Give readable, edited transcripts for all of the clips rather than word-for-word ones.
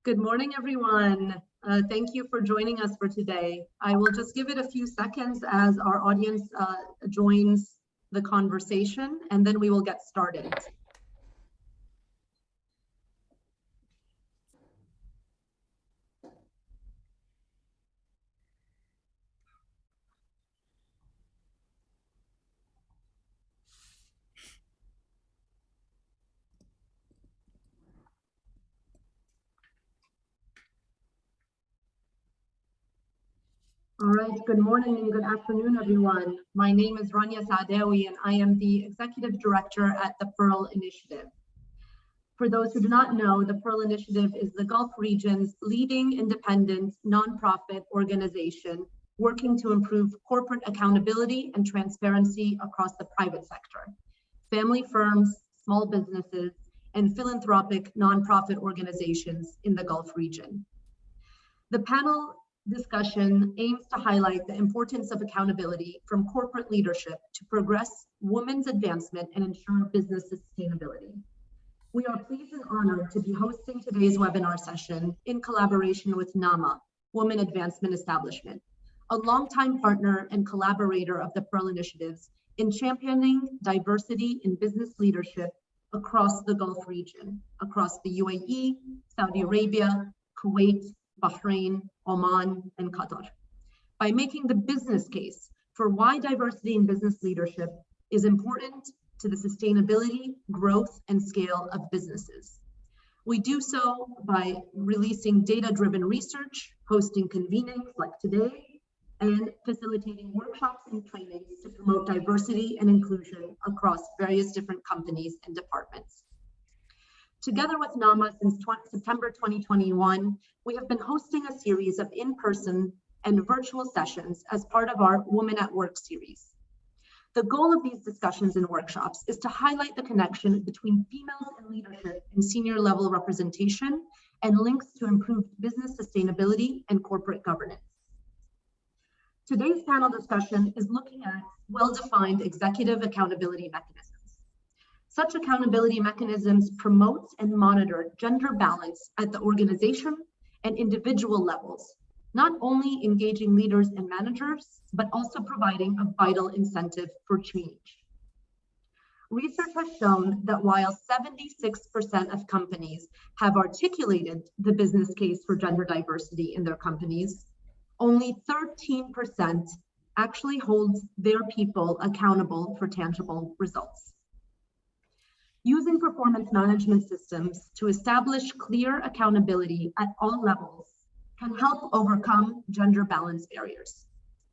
Good morning, everyone. Thank you for joining us for today. I will just give it a few seconds as our audience joins the conversation, and then we will get started. All right, good morning and good afternoon, everyone. My name is Rania Saadewi, and I am the Executive Director at the Pearl Initiative. For those who do not know, the Pearl Initiative is the Gulf region's leading independent nonprofit organization working to improve corporate accountability and transparency across the private sector, family firms, small businesses, and philanthropic nonprofit organizations in the Gulf region. The panel discussion aims to highlight the importance of accountability from corporate leadership to progress women's advancement and ensure business sustainability. We are pleased and honored to be hosting today's webinar session in collaboration with NAMA, Women Advancement Establishment, a longtime partner and collaborator of the Pearl Initiatives in championing diversity in business leadership across the Gulf region, across the UAE, Saudi Arabia, Kuwait, Bahrain, Oman, and Qatar, by making the business case for why diversity in business leadership is important to the sustainability, growth, and scale of businesses. We do so by releasing data-driven research, hosting convenings like today, and facilitating workshops and trainings to promote diversity and inclusion across various different companies and departments. Together with NAMA since September 2021, we have been hosting a series of in-person and virtual sessions as part of our Women at Work series. The goal of these discussions and workshops is to highlight the connection between females in leadership and senior level representation and links to improved business sustainability and corporate governance. Today's panel discussion is looking at well-defined executive accountability mechanisms. Such accountability mechanisms promote and monitor gender balance at the organization and individual levels, not only engaging leaders and managers, but also providing a vital incentive for change. Research has shown that while 76% of companies have articulated the business case for gender diversity in their companies, only 13% actually holds their people accountable for tangible results. Using performance management systems to establish clear accountability at all levels can help overcome gender balance barriers.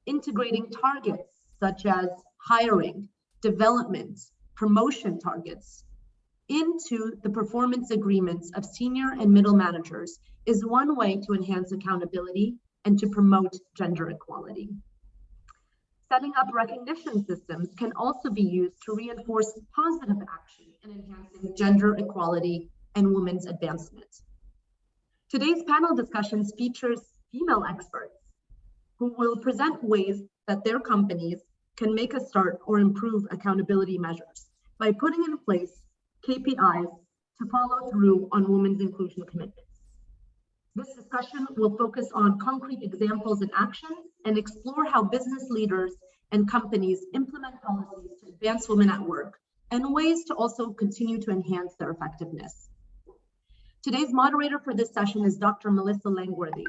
Integrating targets such as hiring, development, promotion targets into the performance agreements of senior and middle managers is one way to enhance accountability and to promote gender equality. Setting up recognition systems can also be used to reinforce positive action in enhancing gender equality and women's advancement. Today's panel discussions features female experts who will present ways that their companies can make a start or improve accountability measures by putting in place KPIs to follow through on women's inclusion commitments. This discussion will focus on concrete examples and actions and explore how business leaders and companies implement policies to advance women at work and ways to also continue to enhance their effectiveness. Today's moderator for this session is Dr. Melissa Langworthy.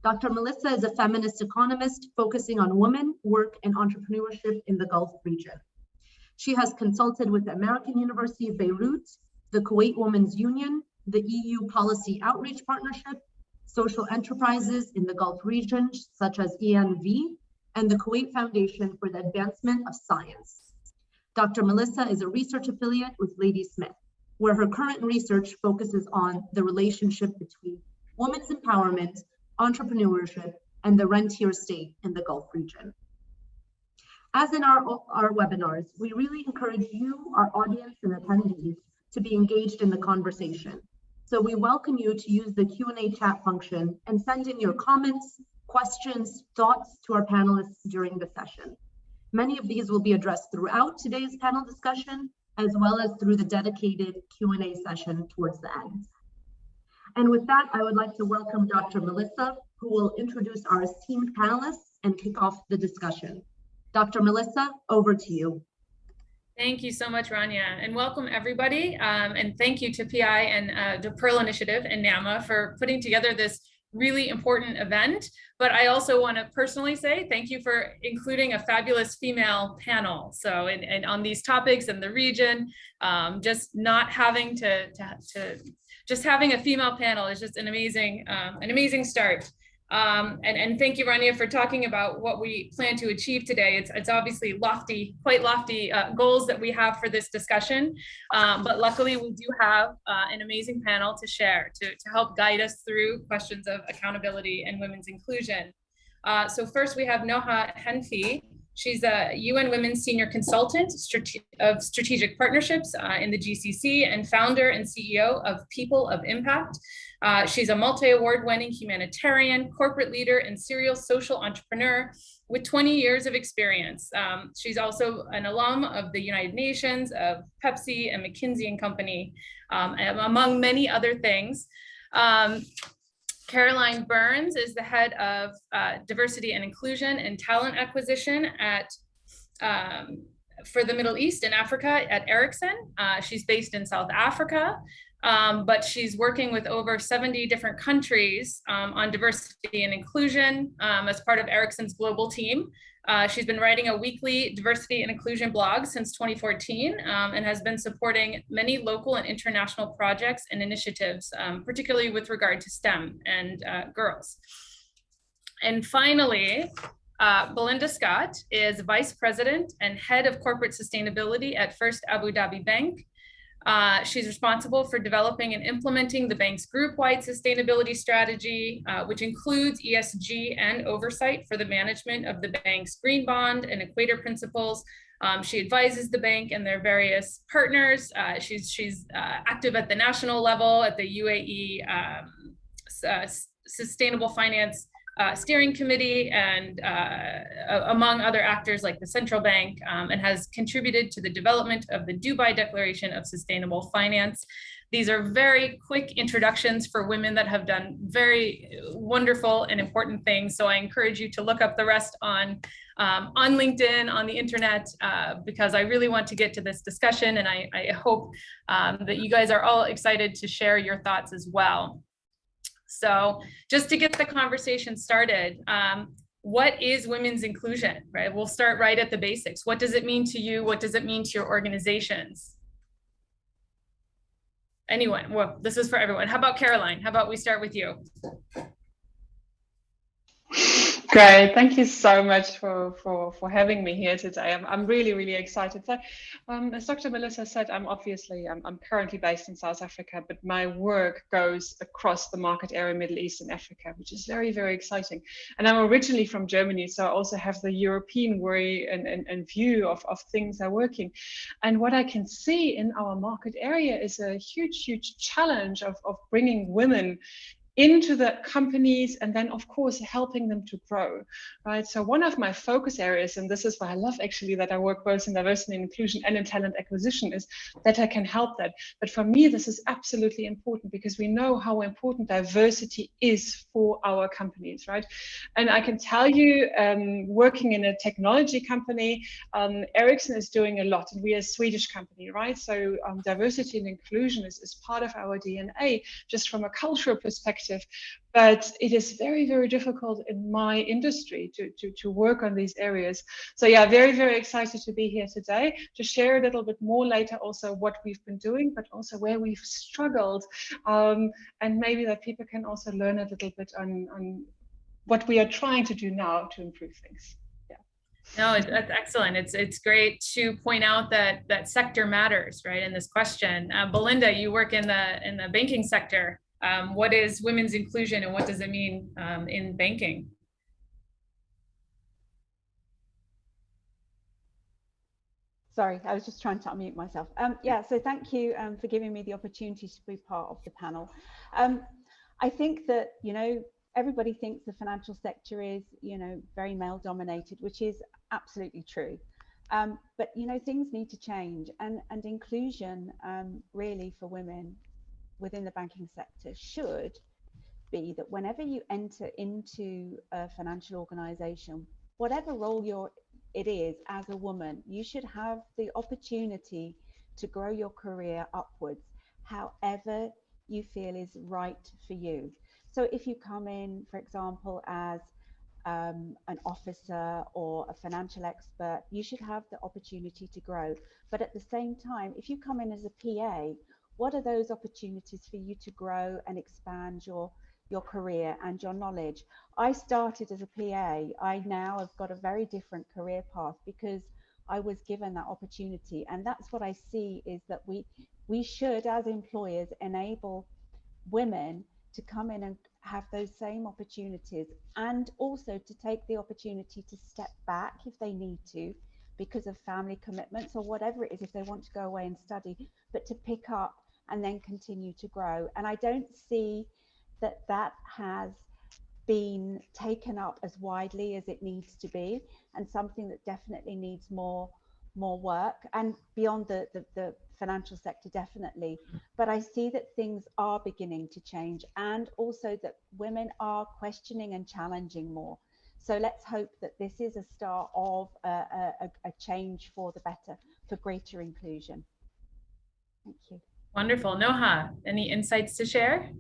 Dr. Melissa is a feminist economist focusing on women, work, and entrepreneurship in the Gulf region. She has consulted with the American University of Beirut, the Kuwait Women's Union, the EU Policy Outreach Partnership, social enterprises in the Gulf region, such as ENV, and the Kuwait Foundation for the Advancement of Science. Dr. Melissa is a research affiliate with Ladysmith, where her current research focuses on the relationship between women's empowerment, entrepreneurship, and the rentier state in the Gulf region. As in our webinars, we really encourage you, our audience and attendees, to be engaged in the conversation. So we welcome you to use the Q&A chat function and send in your comments, questions, thoughts to our panelists during the session. Many of these will be addressed throughout today's panel discussion, as well as through the dedicated Q&A session towards the end. And with that, I would like to welcome Dr. Melissa, who will introduce our esteemed panelists and kick off the discussion. Dr. Melissa, over to you. Thank you so much, Rania, and welcome everybody. And thank you to PI and the Pearl Initiative and NAMA for putting together this really important event. But I also want to personally say thank you for including a fabulous female panel. So, and on these topics in the region, just not having just having a female panel is just an amazing start. And thank you, Rania, for talking about what we plan to achieve today. It's obviously quite lofty goals that we have for this discussion, but luckily we do have an amazing panel to share to help guide us through questions of accountability and women's inclusion. So first we have Noha Henfi. She's a UN Women's Senior Consultant of Strategic Partnerships in the GCC and founder and CEO of People of Impact. She's a multi-award-winning humanitarian, corporate leader, and serial social entrepreneur with 20 years of experience. She's also an alum of the United Nations, of Pepsi and McKinsey & Company, among many other things. Caroline Burns is the head of diversity and inclusion and talent acquisition for the Middle East and Africa at Ericsson. She's based in South Africa, but she's working with over 70 different countries on diversity and inclusion as part of Ericsson's global team. She's been writing a weekly diversity and inclusion blog since 2014 and has been supporting many local and international projects and initiatives, particularly with regard to STEM and girls. And finally, Belinda Scott is Vice President and Head of Corporate Sustainability at First Abu Dhabi Bank. She's responsible for developing and implementing the bank's group-wide sustainability strategy, which includes ESG and oversight for the management of the bank's green bond and Equator principles. She advises the bank and their various partners. She's active at the national level at the UAE Sustainable Finance Steering Committee and among other actors like the central bank, and has contributed to the development of the Dubai Declaration of Sustainable Finance. These are very quick introductions for women that have done very wonderful and important things. So I encourage you to look up the rest on LinkedIn, on the internet, because I really want to get to this discussion, and I hope that you guys are all excited to share your thoughts as well. So just to get the conversation started, what is women's inclusion, right? We'll start right at the basics. What does it mean to you? What does it mean to your organizations? Anyone? Well, this is for everyone. How about Caroline? How about we start with you? Great, thank you so much for having me here today. I'm really excited. So, as Dr. Melissa said, I'm currently based in South Africa, but my work goes across the market area, Middle East and Africa, which is very exciting. And I'm originally from Germany, so I also have the European way and view of things that are working. And what I can see in our market area is a huge challenge of bringing women into the companies, and then of course helping them to grow, right? So one of my focus areas, and this is why I love actually that I work both in diversity and inclusion and in talent acquisition, is that I can help that. But for me, this is absolutely important because we know how important diversity is for our companies, right? And I can tell you, working in a technology company, Ericsson is doing a lot, and we are a Swedish company, right? So diversity and inclusion is part of our DNA, just from a cultural perspective. But it is very difficult in my industry to work on these areas. So yeah, very excited to be here today to share a little bit more later also what we've been doing, but also where we've struggled, and maybe that people can also learn a little bit on what we are trying to do now to improve things. No, that's excellent. It's great to point out that sector matters, right? In this question, Belinda, you work in the banking sector. What is women's inclusion and what does it mean in banking? Sorry, I was just trying to unmute myself. Yeah, so thank you for giving me the opportunity to be part of the panel. I think that, everybody thinks the financial sector is, very male dominated, which is absolutely true. But, things need to change, and inclusion really for women within the banking sector should be that whenever you enter into a financial organization, whatever role it is as a woman, you should have the opportunity to grow your career upwards, however you feel is right for you. So if you come in, for example, as an officer or a financial expert, you should have the opportunity to grow. But at the same time, if you come in as a PA, what are those opportunities for you to grow and expand your career and your knowledge? I started as a PA. I now have got a very different career path because I was given that opportunity. And that's what I see, is that we should, as employers, enable women to come in and have those same opportunities, and also to take the opportunity to step back if they need to because of family commitments or whatever it is, if they want to go away and study, but to pick up and then continue to grow. And I don't see that has been taken up as widely as it needs to be, and something that definitely needs more work, and beyond the financial sector, definitely. But I see that things are beginning to change, and also that women are questioning and challenging more. So let's hope that this is a start of a change for the better, for greater inclusion. Thank you. Wonderful. Noha, any insights to share?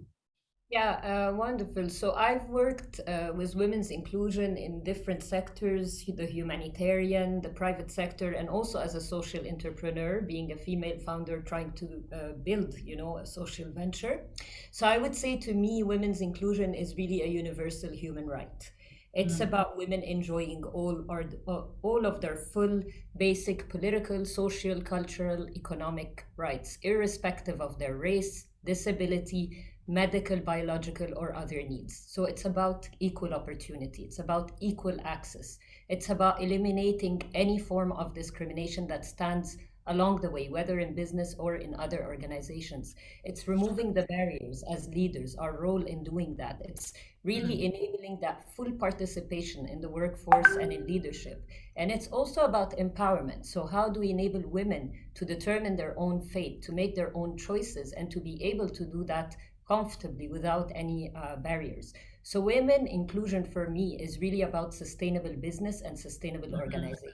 Yeah, wonderful. So I've worked with women's inclusion in different sectors, the humanitarian, the private sector, and also as a social entrepreneur, being a female founder trying to build, a social venture. So I would say, to me, women's inclusion is really a universal human right. It's about women enjoying all of their full, basic political, social, cultural, economic rights, irrespective of their race, disability, medical, biological, or other needs. So it's about equal opportunity. It's about equal access. It's about eliminating any form of discrimination that stands along the way, whether in business or in other organizations. It's removing the barriers as leaders, our role in doing that. It's really enabling that full participation in the workforce and in leadership. And it's also about empowerment. So how do we enable women to determine their own fate, to make their own choices, and to be able to do that comfortably without any barriers? So women inclusion for me is really about sustainable business and sustainable organization.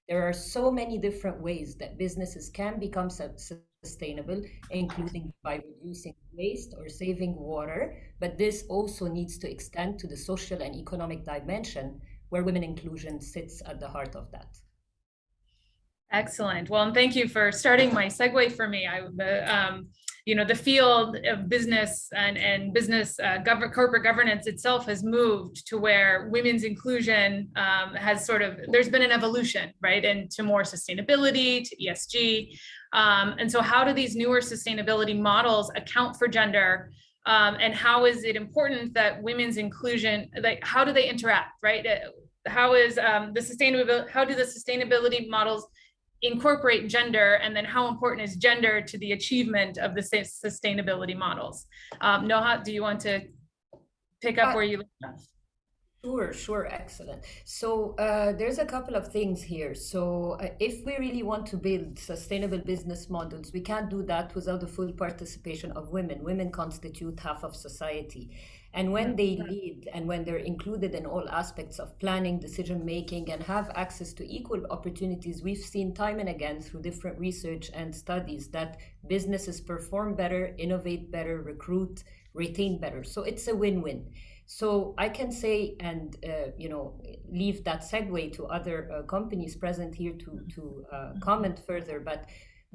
There are so many different ways that businesses can become sustainable, including by reducing waste or saving water, but this also needs to extend to the social and economic dimension, where women inclusion sits at the heart of that. Excellent. Well, and thank you for starting my segue for me. The field of business and business corporate governance itself has moved to where women's inclusion has there's been an evolution, right, into more sustainability, to ESG. And so how do these newer sustainability models account for gender? And how is it important that women's inclusion, how do they interact, right? How do the sustainability models incorporate gender, and then how important is gender to the achievement of the sustainability models? Noha, do you want to pick up where you left off? Sure, excellent. So there's a couple of things here. So if we really want to build sustainable business models, we can't do that without the full participation of women. Women constitute half of society. And when they lead and when they're included in all aspects of planning, decision making, and have access to equal opportunities, we've seen time and again through different research and studies that businesses perform better, innovate better, recruit, retain better. So it's a win-win. So I can say, and leave that segue to other companies present here to comment further, but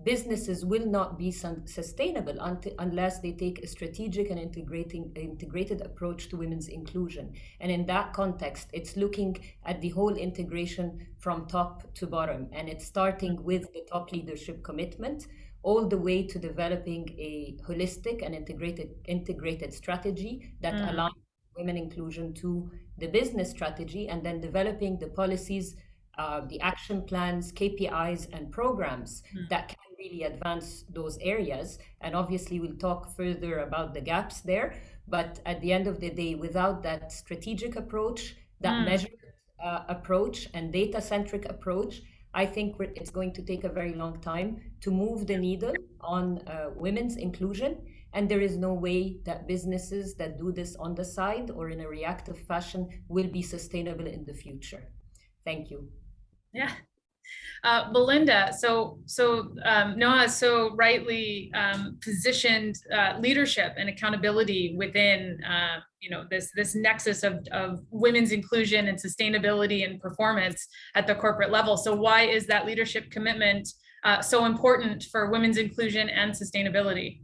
businesses will not be sustainable unless they take a strategic and integrated approach to women's inclusion. And in that context, it's looking at the whole integration from top to bottom, and it's starting with the top leadership commitment all the way to developing a holistic and integrated strategy that aligns women inclusion to the business strategy, and then developing the policies, the action plans, KPIs, and programs that can really advance those areas. And obviously we'll talk further about the gaps there, but at the end of the day, without that strategic approach, that measured approach and data-centric approach, I think it's going to take a very long time to move the needle on women's inclusion. And there is no way that businesses that do this on the side or in a reactive fashion will be sustainable in the future. Thank you. Yeah. Belinda, so Noah so rightly positioned leadership and accountability within this nexus of women's inclusion and sustainability and performance at the corporate level. So why is that leadership commitment so important for women's inclusion and sustainability?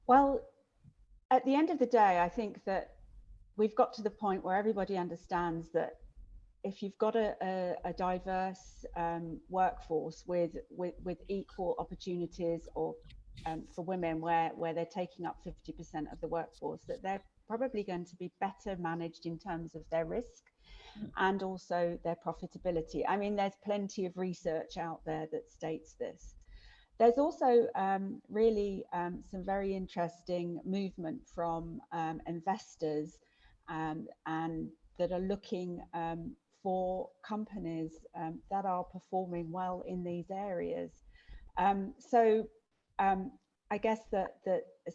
Well, at the end of the day, I think that we've got to the point where everybody understands that if you've got a diverse workforce with equal opportunities, or for women where they're taking up 50% of the workforce, that they're probably going to be better managed in terms of their risk and also their profitability. I mean, there's plenty of research out there that states this. There's also really some very interesting movement from investors and that are looking for companies that are performing well in these areas. So I guess that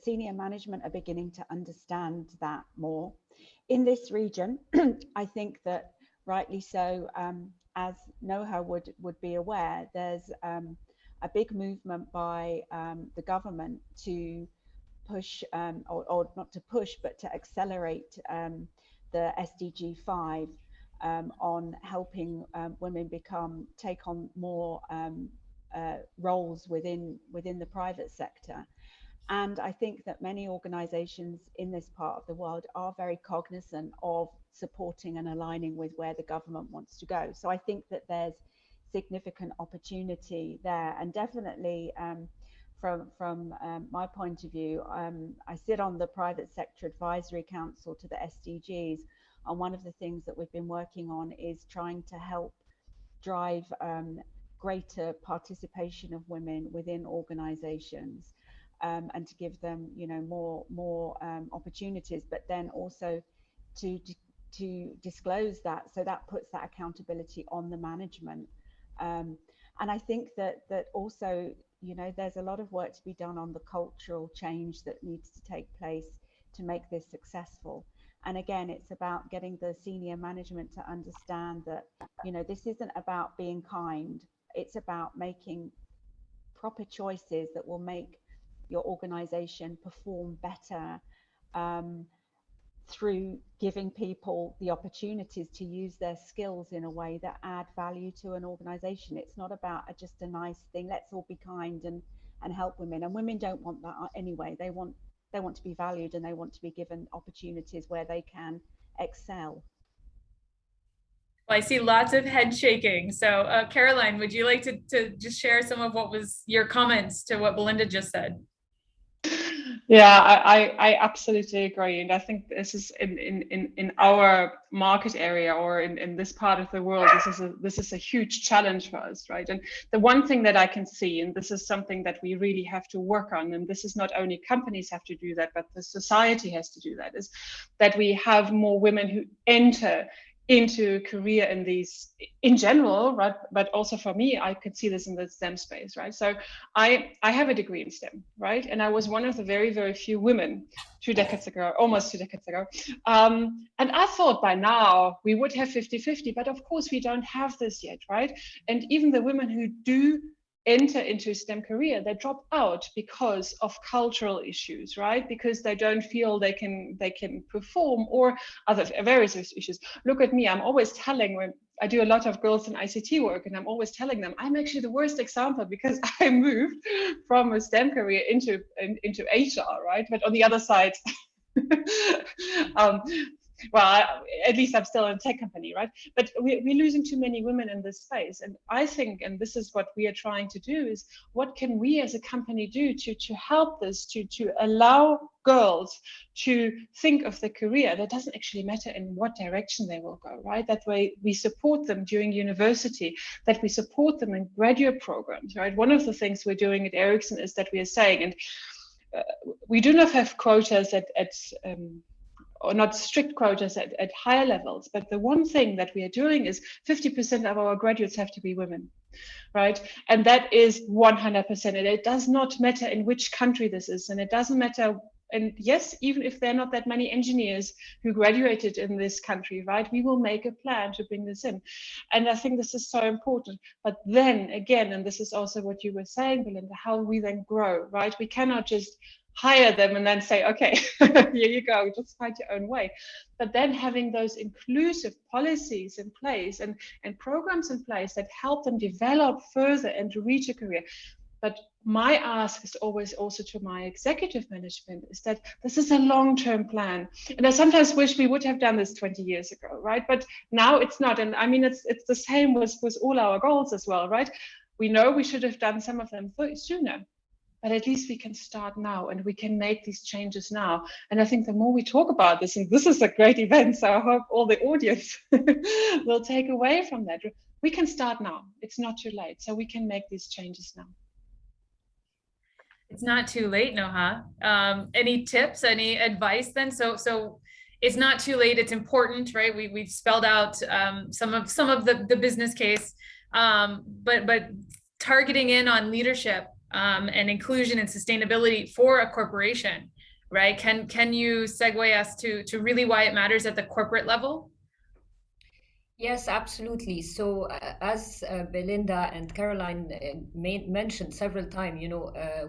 senior management are beginning to understand that more. In this region, I think that rightly so, as Noha would be aware, there's a big movement by the government to push, or not to push, but to accelerate the SDG 5 on helping women take on more roles within the private sector. And I think that many organizations in this part of the world are very cognizant of supporting and aligning with where the government wants to go. So I think that there's significant opportunity there, and definitely from my point of view, I sit on the Private Sector Advisory Council to the SDGs, and one of the things that we've been working on is trying to help drive greater participation of women within organizations, and to give them, more opportunities, but then also to disclose that, so that puts that accountability on the management. And I think that also, there's a lot of work to be done on the cultural change that needs to take place to make this successful. And again, it's about getting the senior management to understand that, this isn't about being kind. It's about making proper choices that will make your organization perform better, through giving people the opportunities to use their skills in a way that add value to an organization. It's not about just a nice thing, let's all be kind and help women. And women don't want that anyway. They want to be valued, and they want to be given opportunities where they can excel. Well, I see lots of head shaking. So Caroline, would you like to just share some of what was your comments to what Belinda just said? Yeah, I absolutely agree. And I think this is in our market area, or in this part of the world, this is a huge challenge for us, right? And the one thing that I can see, and this is something that we really have to work on, and this is not only companies have to do that, but the society has to do that, is that we have more women who enter into career in these in general, right? But also for me, I could see this in the STEM space, right? So I have a degree in STEM, right? And I was one of the very, very few women almost 2 decades ago. And I thought by now we would have 50-50, but of course we don't have this yet, right? And even the women who do enter into a STEM career, they drop out because of cultural issues, right? Because they don't feel they can perform, or other various issues. Look at me, I'm always telling, when I do a lot of girls in ICT work, and I'm always telling them I'm actually the worst example, because I moved from a STEM career into HR, right? But on the other side, well, at least I'm still in a tech company, right? But we're losing too many women in this space. And I think, and this is what we are trying to do, is what can we as a company do to help this, to allow girls to think of the career that doesn't actually matter in what direction they will go, right? That way we support them during university, that we support them in graduate programs, right? One of the things we're doing at Ericsson is that we are saying, and we do not have quotas at or not strict quotas at higher levels, but the one thing that we are doing is 50% of our graduates have to be women, right? And that is 100%. And it does not matter in which country this is, and it doesn't matter. And yes, even if there are not that many engineers who graduated in this country, right, we will make a plan to bring this in. And I think this is so important. But then again, and this is also what you were saying, Belinda, how we then grow, right? We cannot just hire them and then say, okay, here you go, just find your own way. But then having those inclusive policies in place and programs in place that help them develop further and to reach a career. But my ask is always also to my executive management is that this is a long-term plan. And I sometimes wish we would have done this 20 years ago, right? But now it's not. And I mean, it's the same with all our goals as well, right? We know we should have done some of them sooner, but at least we can start now and we can make these changes now. And I think the more we talk about this, and this is a great event, so I hope all the audience will take away from that. We can start now. It's not too late. So we can make these changes now. It's not too late, Noha. Any tips, any advice then? So it's not too late. It's important, right? We've spelled out some of the business case, but targeting in on leadership and inclusion and sustainability for a corporation, right? Can you segue us to really why it matters at the corporate level? Yes, absolutely. So as Belinda and Caroline mentioned several times,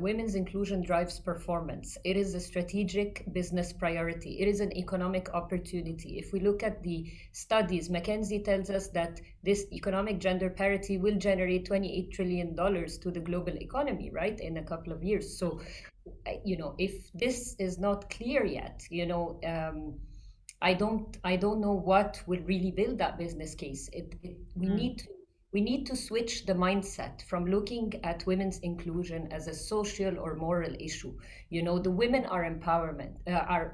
women's inclusion drives performance. It is a strategic business priority. It is an economic opportunity. If we look at the studies, McKinsey tells us that this economic gender parity will generate $28 trillion to the global economy, right, in a couple of years. So, if this is not clear yet, I don't know what will really build that business case. We need to switch the mindset from looking at women's inclusion as a social or moral issue. The women are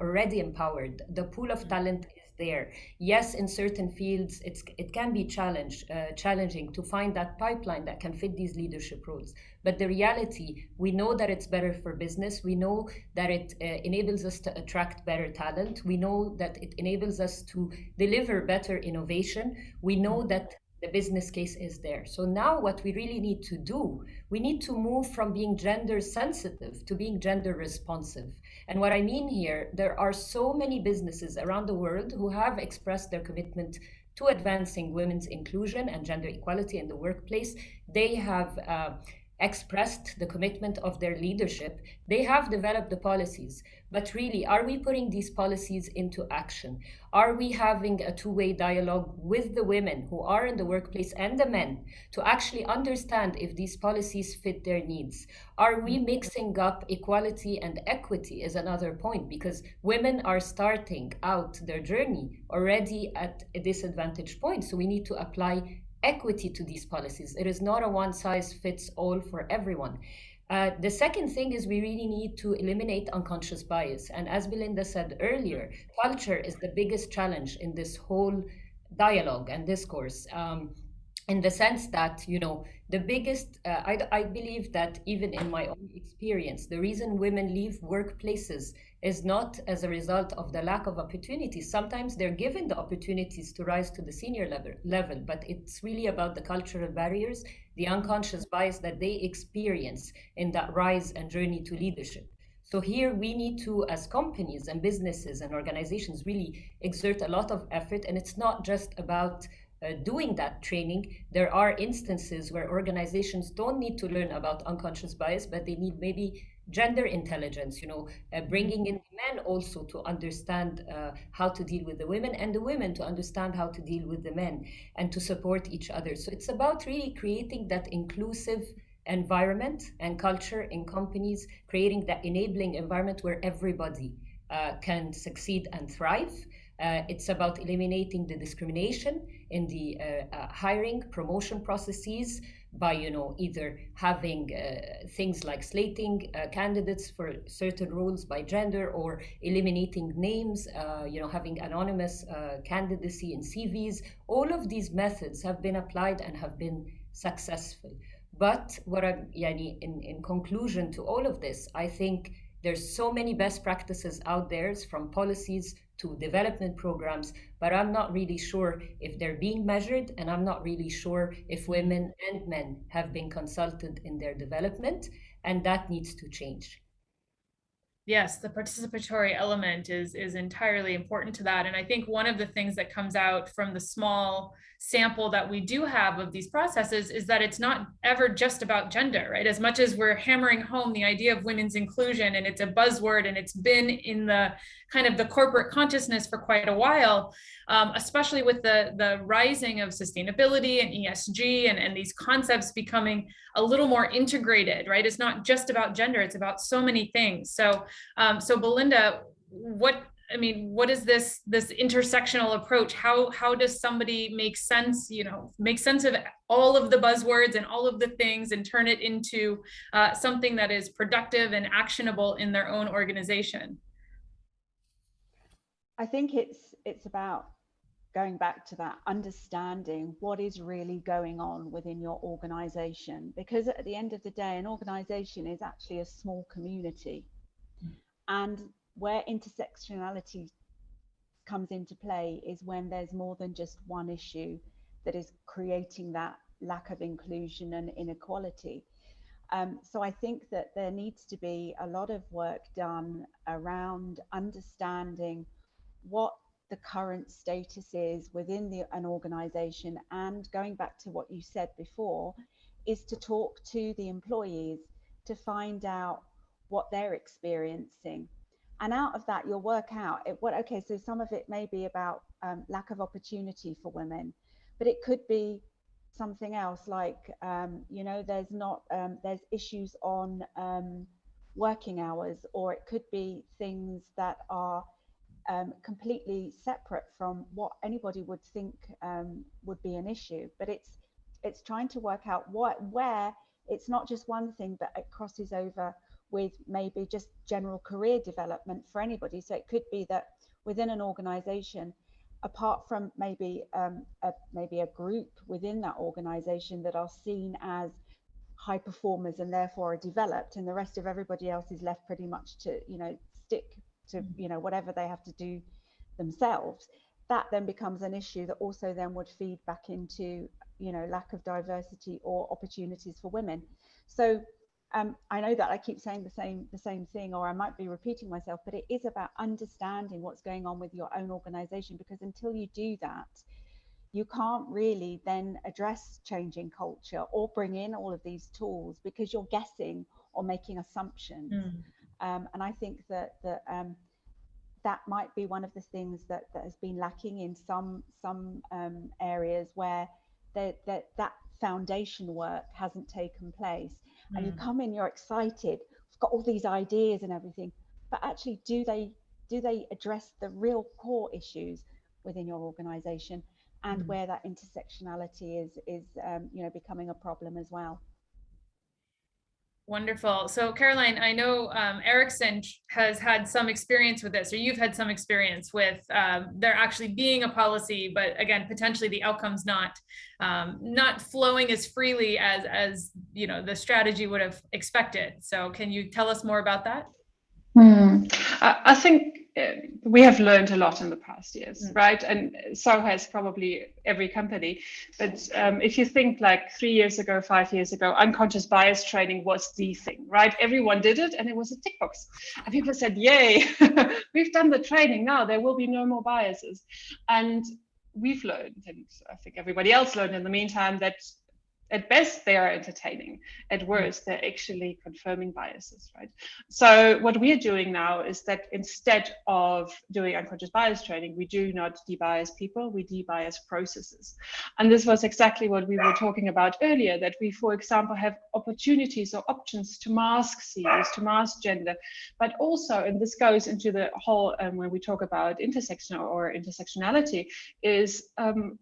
already empowered. The pool of talent is there. Yes, in certain fields, it can be challenging to find that pipeline that can fit these leadership roles. But the reality, we know that it's better for business. We know that it enables us to attract better talent. We know that it enables us to deliver better innovation. We know that the business case is there. So now what we really need to do, we need to move from being gender sensitive to being gender responsive. And what I mean here, there are so many businesses around the world who have expressed their commitment to advancing women's inclusion and gender equality in the workplace. They have expressed the commitment of their leadership. They have developed the policies, but really, are we putting these policies into action? Are we having a two-way dialogue with the women who are in the workplace and the men to actually understand if these policies fit their needs? Are we mixing up equality and equity is another point, because women are starting out their journey already at a disadvantaged point. So we need to apply equity to these policies. It is not a one-size-fits-all for everyone. The second thing is we really need to eliminate unconscious bias. And as Belinda said earlier, culture is the biggest challenge in this whole dialogue and discourse. In the sense that, the biggest, I believe that even in my own experience, the reason women leave workplaces is not as a result of the lack of opportunities. Sometimes they're given the opportunities to rise to the senior level, but it's really about the cultural barriers, the unconscious bias that they experience in that rise and journey to leadership. So here we need to, as companies and businesses and organizations, really exert a lot of effort. And it's not just about doing that training. There are instances where organizations don't need to learn about unconscious bias, but they need maybe gender intelligence, bringing in men also to understand how to deal with the women, and the women to understand how to deal with the men and to support each other. So it's about really creating that inclusive environment and culture in companies, creating that enabling environment where everybody can succeed and thrive. It's about eliminating the discrimination in the hiring, promotion processes by, either having things like slating candidates for certain roles by gender, or eliminating names, having anonymous candidacy in CVs. All of these methods have been applied and have been successful. But what in conclusion to all of this, I think there's so many best practices out there, from policies to development programs, but I'm not really sure if they're being measured, and I'm not really sure if women and men have been consulted in their development, and that needs to change. Yes, the participatory element is entirely important to that. And I think one of the things that comes out from the small sample that we do have of these processes is that it's not ever just about gender, right? As much as we're hammering home the idea of women's inclusion, and it's a buzzword and it's been in the kind of the corporate consciousness for quite a while, especially with the rising of sustainability and ESG and these concepts becoming a little more integrated, right? It's not just about gender, it's about so many things. So Belinda, what is this intersectional approach? How does somebody make sense of all of the buzzwords and all of the things and turn it into something that is productive and actionable in their own organization? I think it's about going back to that, understanding what is really going on within your organization, because at the end of the day, an organization is actually a small community. And where intersectionality comes into play is when there's more than just one issue that is creating that lack of inclusion and inequality. So I think that there needs to be a lot of work done around understanding what the current status is within an organization, and going back to what you said before, is to talk to the employees to find out what they're experiencing, and out of that you'll work out so some of it may be about lack of opportunity for women, but it could be something else like there's issues on working hours, or it could be things that are completely separate from what anybody would think would be an issue. But it's trying to work out where it's not just one thing, but it crosses over with maybe just general career development for anybody. So it could be that within an organization, apart from maybe a group within that organization that are seen as high performers and therefore are developed, and the rest of everybody else is left pretty much to stick to whatever they have to do themselves, that then becomes an issue that also then would feed back into lack of diversity or opportunities for women. So I know that I keep saying the same thing, or I might be repeating myself, but it is about understanding what's going on with your own organization, because until you do that, you can't really then address changing culture or bring in all of these tools, because you're guessing or making assumptions. And I think that might be one of the things that has been lacking in some areas where that foundation work hasn't taken place. And you come in, you're excited, you've got all these ideas and everything, but actually do they address the real core issues within your organization, and where that intersectionality is becoming a problem as well. Wonderful. So Caroline, I know Ericsson has had some experience with this, or you've had some experience with there actually being a policy, but again, potentially the outcomes not flowing as freely as the strategy would have expected. So can you tell us more about that? I think we have learned a lot in the past years, right? And so has probably every company. But if you think like 3 years ago, 5 years ago, unconscious bias training was the thing, right? Everyone did it and it was a tick box. And people said, yay, we've done the training. Now there will be no more biases. And we've learned, and I think everybody else learned in the meantime, that at best they are entertaining, at worst they're actually confirming biases, right? So what we are doing now is that instead of doing unconscious bias training, we do not debias people, we debias processes. And this was exactly what we were talking about earlier, that we, for example, have opportunities or options to mask CVs, to mask gender, but also, and this goes into the whole, when we talk about intersectionality, is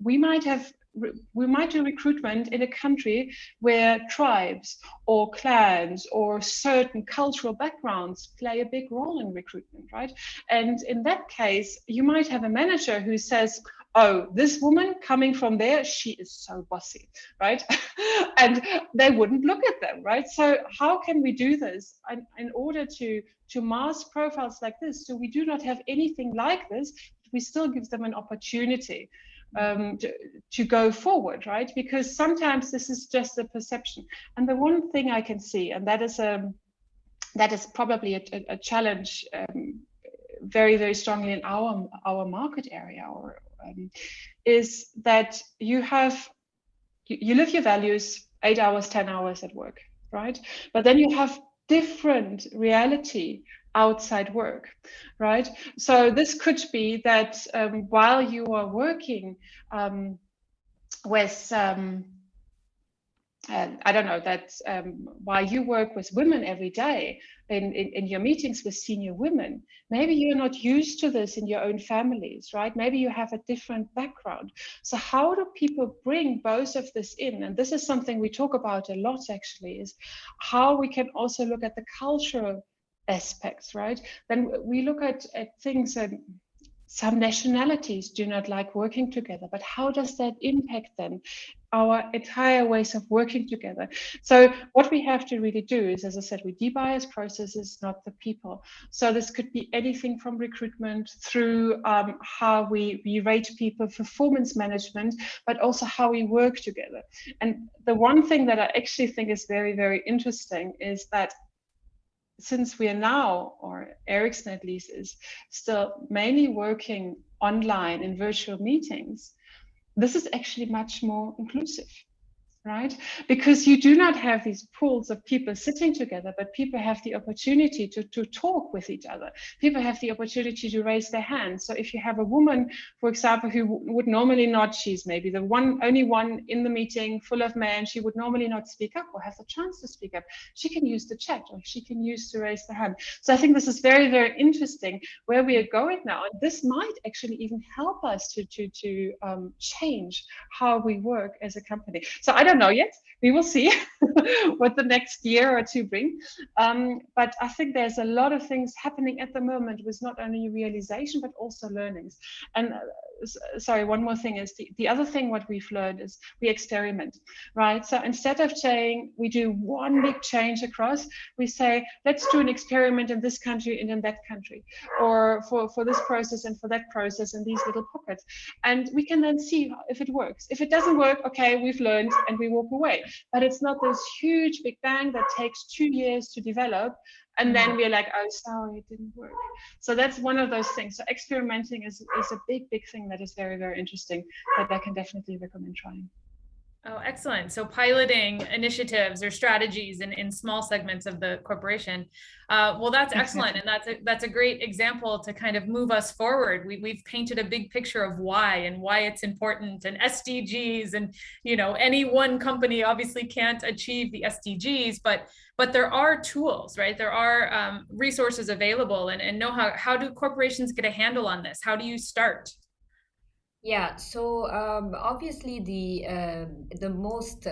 we might do recruitment in a country where tribes or clans or certain cultural backgrounds play a big role in recruitment, right? And in that case, you might have a manager who says, oh, this woman coming from there, she is so bossy, right? And they wouldn't look at them, right? So how can we do this in order to mask profiles like this, so we do not have anything like this, we still give them an opportunity to go forward, right? Because sometimes this is just a perception. And the one thing I can see, and that is probably a challenge very, very strongly in our market area, is that you live your values 8 hours, 10 hours at work, right? But then you have different reality outside work, right? So this could be that while you are working with I don't know, that while you work with women every day in your meetings with senior women, maybe you're not used to this in your own families, right? Maybe you have a different background. So how do people bring both of this in? And this is something we talk about a lot, actually, is how we can also look at the cultural aspects, right? Then we look at things and some nationalities do not like working together, but how does that impact then our entire ways of working together? So what we have to really do is, as I said, we debias processes, not the people. So this could be anything from recruitment through how we rate people, performance management, but also how we work together. And the one thing that I actually think is very, very interesting is that since we are now, or Ericsson at least, is still mainly working online in virtual meetings, this is actually much more inclusive, right? Because you do not have these pools of people sitting together, but people have the opportunity to talk with each other. People have the opportunity to raise their hands. So if you have a woman, for example, who would normally not, she's maybe the only one in the meeting full of men, she would normally not speak up or have the chance to speak up. She can use the chat, or she can use to raise their hand. So I think this is very, very interesting where we are going now. And this might actually even help us to change how we work as a company. So I don't know yet. We will see what the next year or two bring. But I think there's a lot of things happening at the moment with not only realization, but also learnings. And sorry, one more thing is the other thing what we've learned is we experiment, right? So instead of saying we do one big change across, we say, let's do an experiment in this country and in that country, or for this process and for that process in these little pockets. And we can then see if it works. If it doesn't work, okay, we've learned and we walk away. But it's not this huge big bang that takes 2 years to develop. And then we're like, oh, sorry, it didn't work. So that's one of those things. So experimenting is a big, big thing that is very, very interesting that I can definitely recommend trying. Oh, excellent. So piloting initiatives or strategies in small segments of the corporation. Well, that's excellent. And that's a great example to kind of move us forward. We've painted a big picture of why it's important, and SDGs, and, you know, any one company obviously can't achieve the SDGs, but there are tools, right? There are resources available, and know how do corporations get a handle on this? How do you start? Yeah, so obviously the most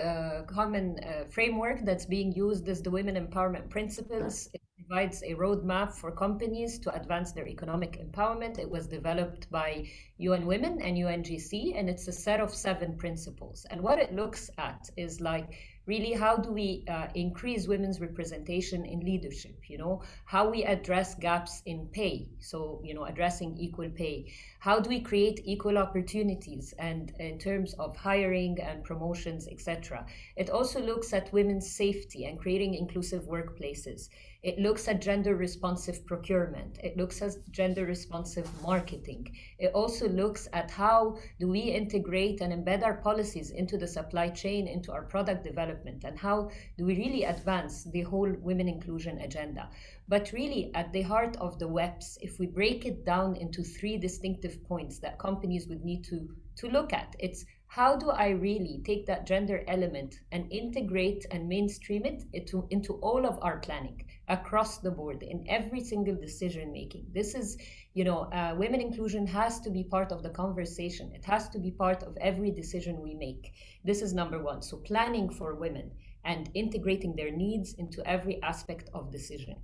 common framework that's being used is the Women Empowerment Principles. It provides a roadmap for companies to advance their economic empowerment. It was developed by UN Women and UNGC, and it's a set of 7 principles. And what it looks at is like, really, how do we increase women's representation in leadership? You know, how we address gaps in pay. So, you know, addressing equal pay. How do we create equal opportunities, and in terms of hiring and promotions, etc. It also looks at women's safety and creating inclusive workplaces. It looks at gender responsive procurement. It looks at gender responsive marketing. It also looks at how do we integrate and embed our policies into the supply chain, into our product development, and how do we really advance the whole women inclusion agenda. But really, at the heart of the WEPs, if we break it down into 3 distinctive points that companies would need to look at, it's how do I really take that gender element and integrate and mainstream it into all of our planning across the board in every single decision making. This is, you know, women inclusion has to be part of the conversation. It has to be part of every decision we make. This is number 1. So planning for women and integrating their needs into every aspect of decision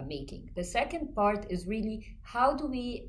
making. The second part is really how do we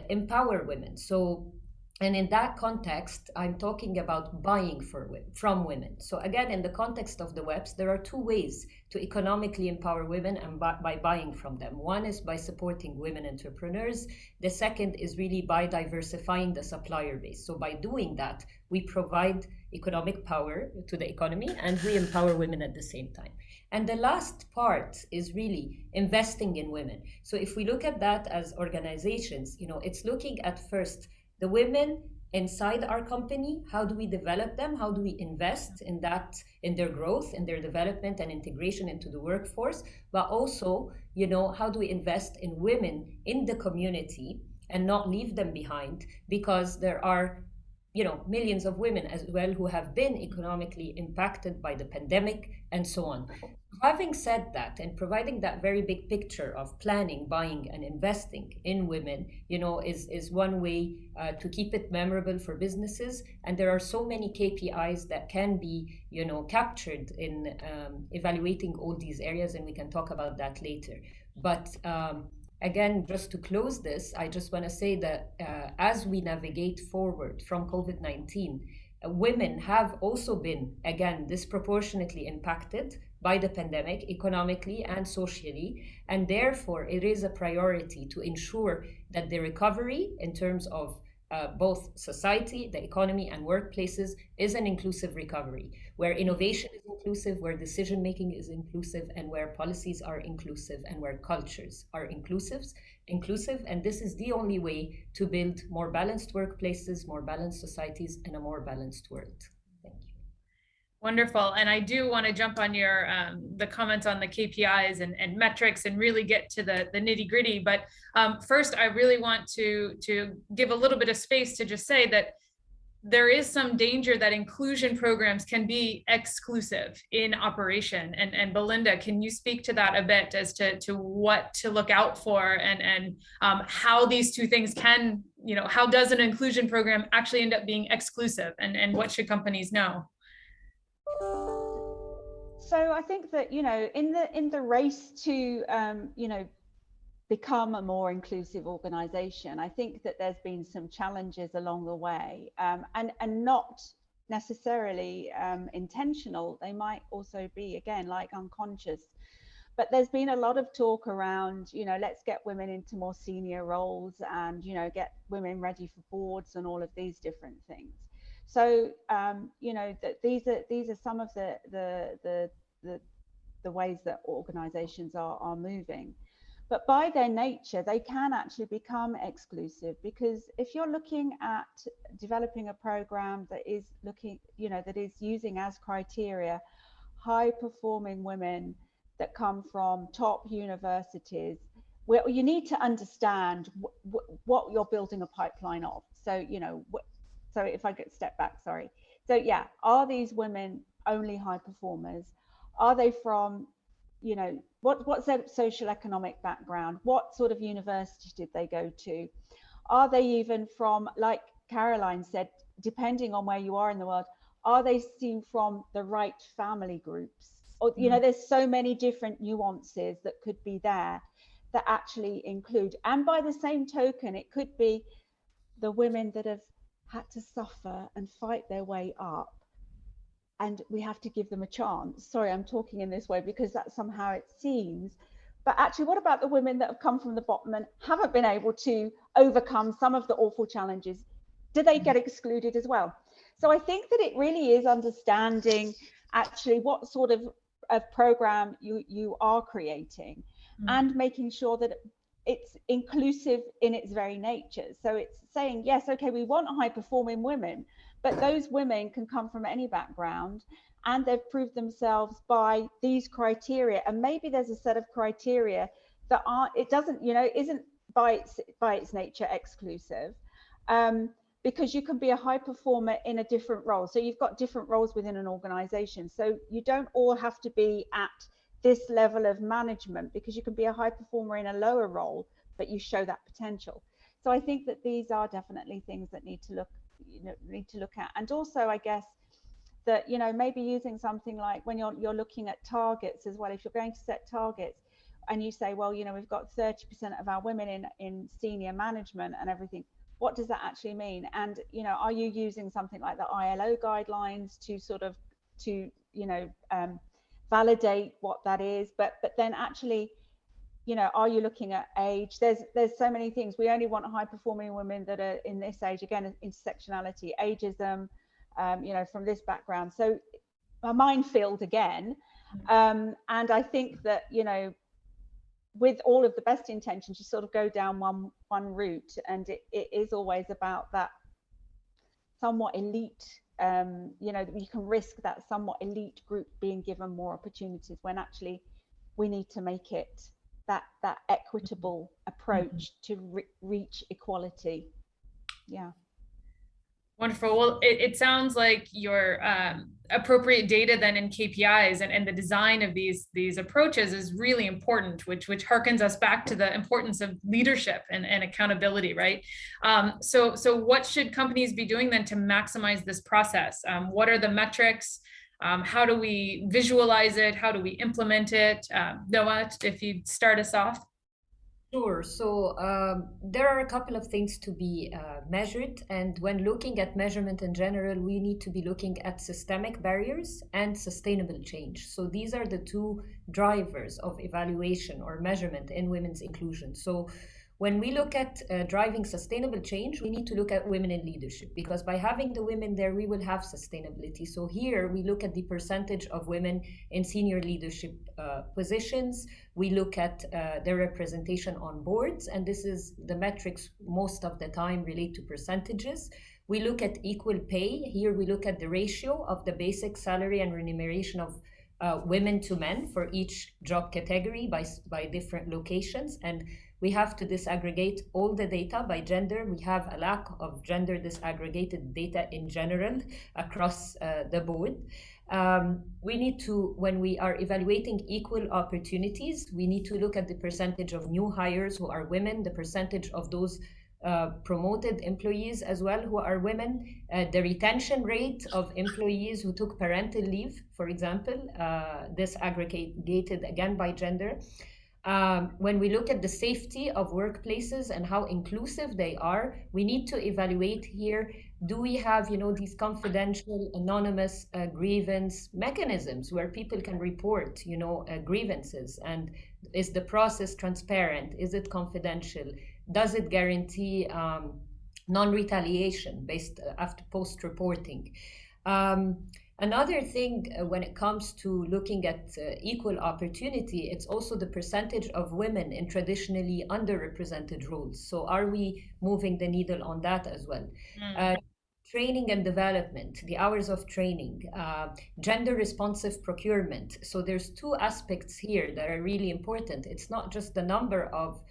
empower women? So And in that context, I'm talking about buying from women. So again, in the context of the WEPs, there are two ways to economically empower women and by buying from them. One is by supporting women entrepreneurs. The second is really by diversifying the supplier base. So by doing that, we provide economic power to the economy and we empower women at the same time. And the last part is really investing in women. So if we look at that as organizations, it's looking at first the women inside our company. How do we develop them? How do we invest in their growth, in their development and integration into the workforce? But also, how do we invest in women in the community and not leave them behind? Because there are millions of women as well who have been economically impacted by the pandemic and so on. Having said that, and providing that very big picture of planning, buying, and investing in women, is one way to keep it memorable for businesses. And there are so many KPIs that can be, captured in evaluating all these areas, and we can talk about that later. But again, just to close this, I just want to say that as we navigate forward from COVID-19, women have also been, again, disproportionately impacted by the pandemic, economically and socially, and therefore it is a priority to ensure that the recovery in terms of both society, the economy, and workplaces is an inclusive recovery, where innovation is inclusive, where decision-making is inclusive, and where policies are inclusive, and where cultures are inclusive. And this is the only way to build more balanced workplaces, more balanced societies, and a more balanced world. Thank you. Wonderful. And I do want to jump on your the comments on the KPIs and metrics and really get to the nitty gritty. But first, I really want to give a little bit of space to just say that there is some danger that inclusion programs can be exclusive in operation. And Belinda, can you speak to that a bit as to what to look out for and how these two things can, how does an inclusion program actually end up being exclusive and what should companies know? So I think that, in the race to, become a more inclusive organization, I think that there's been some challenges along the way, and not necessarily intentional. They might also be, again, like unconscious. But there's been a lot of talk around, let's get women into more senior roles and, get women ready for boards and all of these different things. So, that these are some of the ways that organizations are moving. But by their nature, they can actually become exclusive, because if you're looking at developing a program that is that is using as criteria high performing women that come from top universities, well, you need to understand what you're building a pipeline of. So, so if I could step back, sorry. So yeah, are these women only high performers? Are they from, what's their social economic background? What sort of university did they go to? Are they even from, like Caroline said, depending on where you are in the world, are they seen from the right family groups? Or, there's so many different nuances that could be there that actually include. And by the same token, it could be the women that have had to suffer and fight their way up, and we have to give them a chance. Sorry, I'm talking in this way because that's somehow it seems. But actually, what about the women that have come from the bottom and haven't been able to overcome some of the awful challenges? Do they get excluded as well? So I think that it really is understanding actually what sort of program you are creating, and making sure that it's inclusive in its very nature. So it's saying, yes, okay, we want high performing women, but those women can come from any background, and they've proved themselves by these criteria. And maybe there's a set of criteria that isn't by its nature exclusive, because you can be a high performer in a different role. So you've got different roles within an organization. So you don't all have to be at this level of management, because you can be a high performer in a lower role, but you show that potential. So I think that these are definitely things that need to look at. And also, I guess that, maybe using something like when you're looking at targets as well, if you're going to set targets and you say, well, we've got 30% of our women in senior management and everything, what does that actually mean? And, you know, are you using something like the ILO guidelines to sort of, to, you know, validate what that is? But then actually, you know, are you looking at age? There's so many things. We only want high performing women that are in this age, again, intersectionality, ageism, you know, from this background. So a minefield again. And I think that, you know, with all of the best intentions, you sort of go down one route, and it is always about that somewhat elite, you know, you can risk that somewhat elite group being given more opportunities, when actually we need to make it that equitable approach to reach equality. Yeah. Wonderful. Well, it sounds like your appropriate data then in KPIs and the design of these approaches is really important, which harkens us back to the importance of leadership and accountability, right? So what should companies be doing then to maximize this process? What are the metrics? How do we visualize it? How do we implement it? Noah, if you start us off. Sure. So there are a couple of things to be measured. And when looking at measurement in general, we need to be looking at systemic barriers and sustainable change. So these are the two drivers of evaluation or measurement in women's inclusion. So when we look at driving sustainable change, we need to look at women in leadership, because by having the women there, we will have sustainability. So here we look at the percentage of women in senior leadership positions. We look at their representation on boards, and this is the metrics most of the time relate to percentages. We look at equal pay. Here we look at the ratio of the basic salary and remuneration of women to men for each job category by different locations. And we have to disaggregate all the data by gender. We have a lack of gender disaggregated data in general across the board. We need to, when we are evaluating equal opportunities, we need to look at the percentage of new hires who are women, the percentage of those promoted employees as well who are women, the retention rate of employees who took parental leave, for example, disaggregated again by gender. When we look at the safety of workplaces and how inclusive they are, we need to evaluate here, do we have, you know, these confidential, anonymous grievance mechanisms where people can report, you know, grievances? And is the process transparent? Is it confidential? Does it guarantee non-retaliation based after post-reporting? Another thing when it comes to looking at equal opportunity, it's also the percentage of women in traditionally underrepresented roles. So are we moving the needle on that as well? Training and development, the hours of training, gender responsive procurement. So there's two aspects here that are really important. It's not just the number of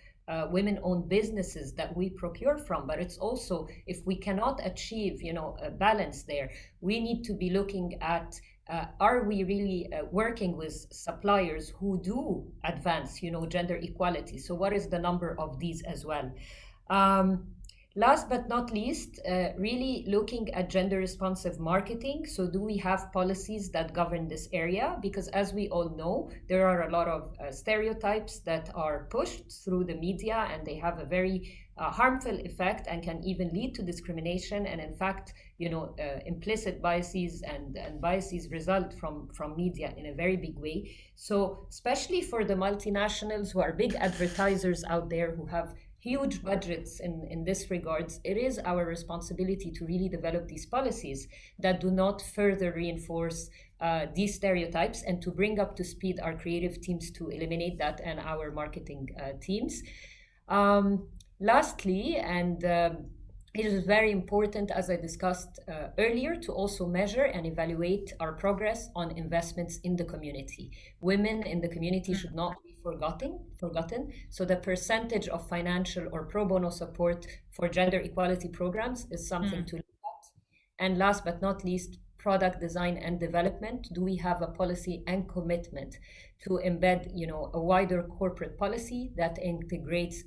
women-owned businesses that we procure from, but it's also, if we cannot achieve, you know, a balance there, we need to be looking at are we really working with suppliers who do advance, you know, gender equality? So what is the number of these as well? Last but not least, really looking at gender responsive marketing. So do we have policies that govern this area? Because as we all know, there are a lot of stereotypes that are pushed through the media, and they have a very harmful effect and can even lead to discrimination. And in fact, you know, implicit biases and biases result from media in a very big way. So especially for the multinationals who are big advertisers out there who have huge budgets in this regards, it is our responsibility to really develop these policies that do not further reinforce these stereotypes, and to bring up to speed our creative teams to eliminate that, and our marketing teams. Lastly, and it is very important, as I discussed earlier, to also measure and evaluate our progress on investments in the community. Women in the community should not be forgotten. So the percentage of financial or pro bono support for gender equality programs is something to look at. And last but not least, product design and development. Do we have a policy and commitment to embed, you know, a wider corporate policy that integrates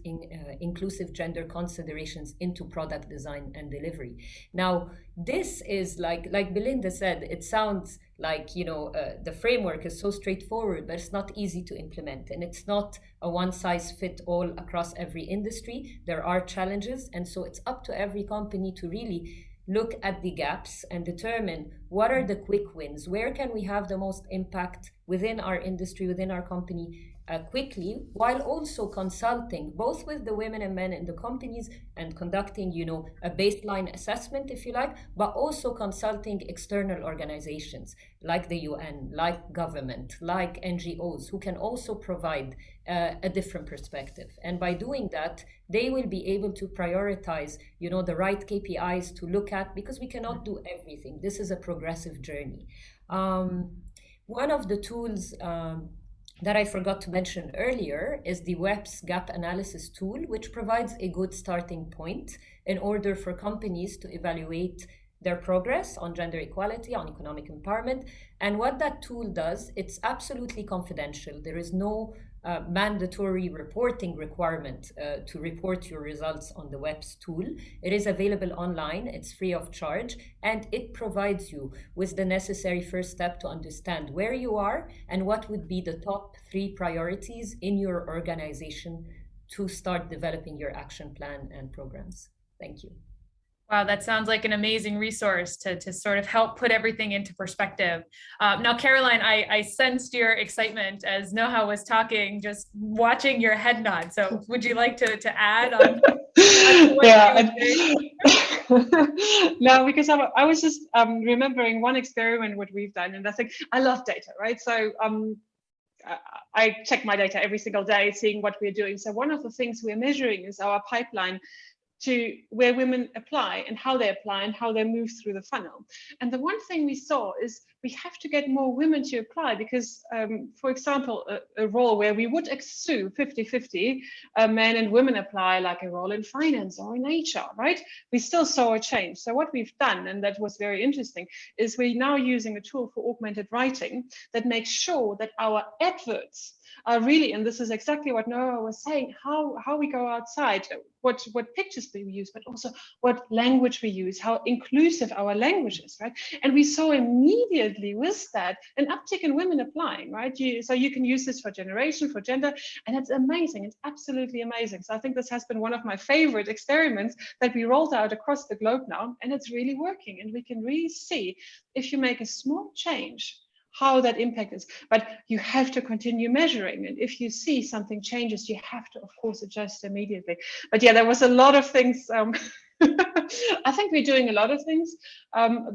inclusive gender considerations into product design and delivery? Now, this is like Belinda said, it sounds like, the framework is so straightforward, but it's not easy to implement. And it's not a one size fit all across every industry. There are challenges. And so it's up to every company to really look at the gaps and determine what are the quick wins, where can we have the most impact within our industry, within our company, quickly, while also consulting both with the women and men in the companies and conducting, a baseline assessment, if you like, but also consulting external organizations like the UN, like government, like NGOs, who can also provide a different perspective. And by doing that, they will be able to prioritize, the right KPIs to look at, because we cannot do everything. This is a progressive journey. One of the tools that I forgot to mention earlier is the WEPS Gap Analysis tool, which provides a good starting point in order for companies to evaluate their progress on gender equality, on economic empowerment. And what that tool does, it's absolutely confidential. There is no mandatory reporting requirement to report your results on the WEPS tool. It is available online, it's free of charge, and it provides you with the necessary first step to understand where you are and what would be the top 3 priorities in your organization to start developing your action plan and programs. Thank you. Wow, that sounds like an amazing resource to sort of help put everything into perspective. Now, Caroline, I sensed your excitement as Noha was talking, just watching your head nod. So would you like to add on? Yeah. No, because I was just remembering one experiment what we've done, and I think I love data, right? So I check my data every single day, seeing what we're doing. So one of the things we're measuring is our pipeline to where women apply and how they move through the funnel. And the one thing we saw is we have to get more women to apply because, for example, a role where we would assume 50-50 men and women apply, like a role in finance or in HR, right? We still saw a change. So what we've done, and that was very interesting, is we're now using a tool for augmented writing that makes sure that our adverts are really, and this is exactly what Noha was saying, how we go outside, what pictures we use, but also what language we use, how inclusive our language is, right? And we saw immediately with that an uptick in women applying, right? So you can use this for generation, for gender, and it's amazing. It's absolutely amazing. So I think this has been one of my favorite experiments that we rolled out across the globe now, and it's really working. And we can really see if you make a small change, how that impact is, but you have to continue measuring. And if you see something changes, you have to, of course, adjust immediately. But yeah, there was a lot of things. I think we're doing a lot of things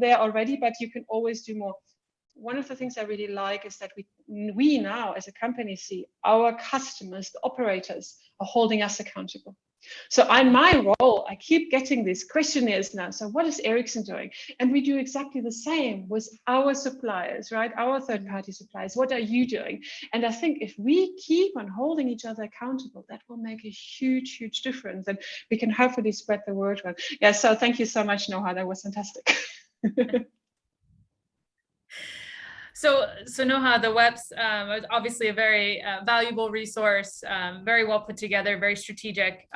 there already, but you can always do more. One of the things I really like is that we now as a company see our customers, the operators, are holding us accountable. So in my role, I keep getting these questionnaires now. So what is Ericsson doing? And we do exactly the same with our suppliers, right? Our third-party suppliers. What are you doing? And I think if we keep on holding each other accountable, that will make a huge, huge difference. And we can hopefully spread the word. Yeah, so thank you so much, Noha. That was fantastic. So Noha, the WEPS is obviously a very valuable resource, very well put together, very strategic.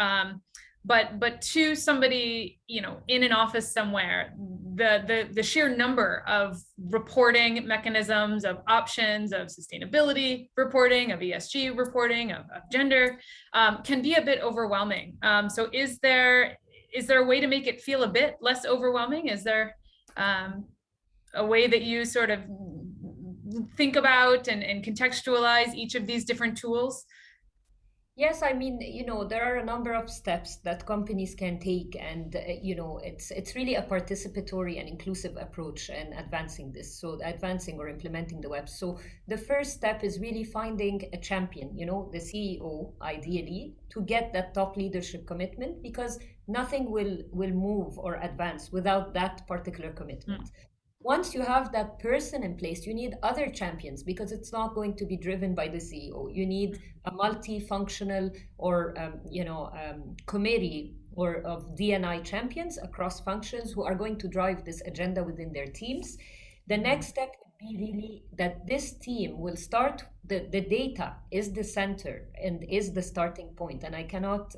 But to somebody, in an office somewhere, the sheer number of reporting mechanisms, of options, of sustainability reporting, of ESG reporting, of gender, can be a bit overwhelming. So is there a way to make it feel a bit less overwhelming? Is there a way that you sort of think about and contextualize each of these different tools? Yes, I mean, there are a number of steps that companies can take, and it's really a participatory and inclusive approach in advancing this. So advancing or implementing the WEPS. So the first step is really finding a champion, the CEO, ideally, to get that top leadership commitment, because nothing will move or advance without that particular commitment. Once you have that person in place, you need other champions, because it's not going to be driven by the CEO. You need a multifunctional or committee or of D&I champions across functions who are going to drive this agenda within their teams. The next step would be really that this team will start, the data is the center and is the starting point. And I cannot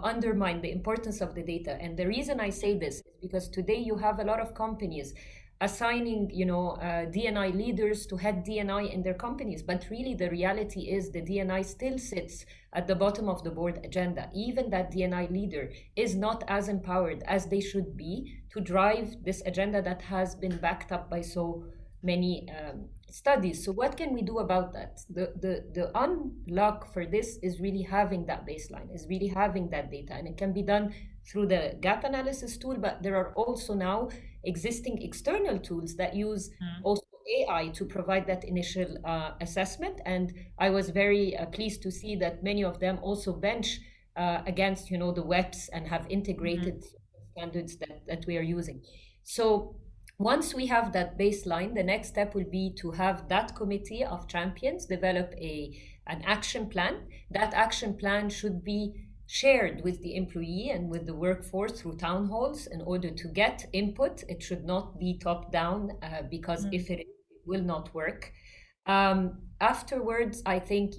undermine the importance of the data. And the reason I say this is because today you have a lot of companies assigning, D&I leaders to head D&I in their companies. But really, the reality is the D&I still sits at the bottom of the board agenda. Even that D&I leader is not as empowered as they should be to drive this agenda that has been backed up by so many studies. So what can we do about that? The unlock for this is really having that baseline, is really having that data. And it can be done through the gap analysis tool, but there are also now existing external tools that use also AI to provide that initial assessment. And I was very pleased to see that many of them also bench against, the WEPs and have integrated standards that we are using. So once we have that baseline, the next step will be to have that committee of champions develop an action plan. That action plan should be shared with the employee and with the workforce through town halls in order to get input. It should not be top down because if it will not work. Afterwards, I think,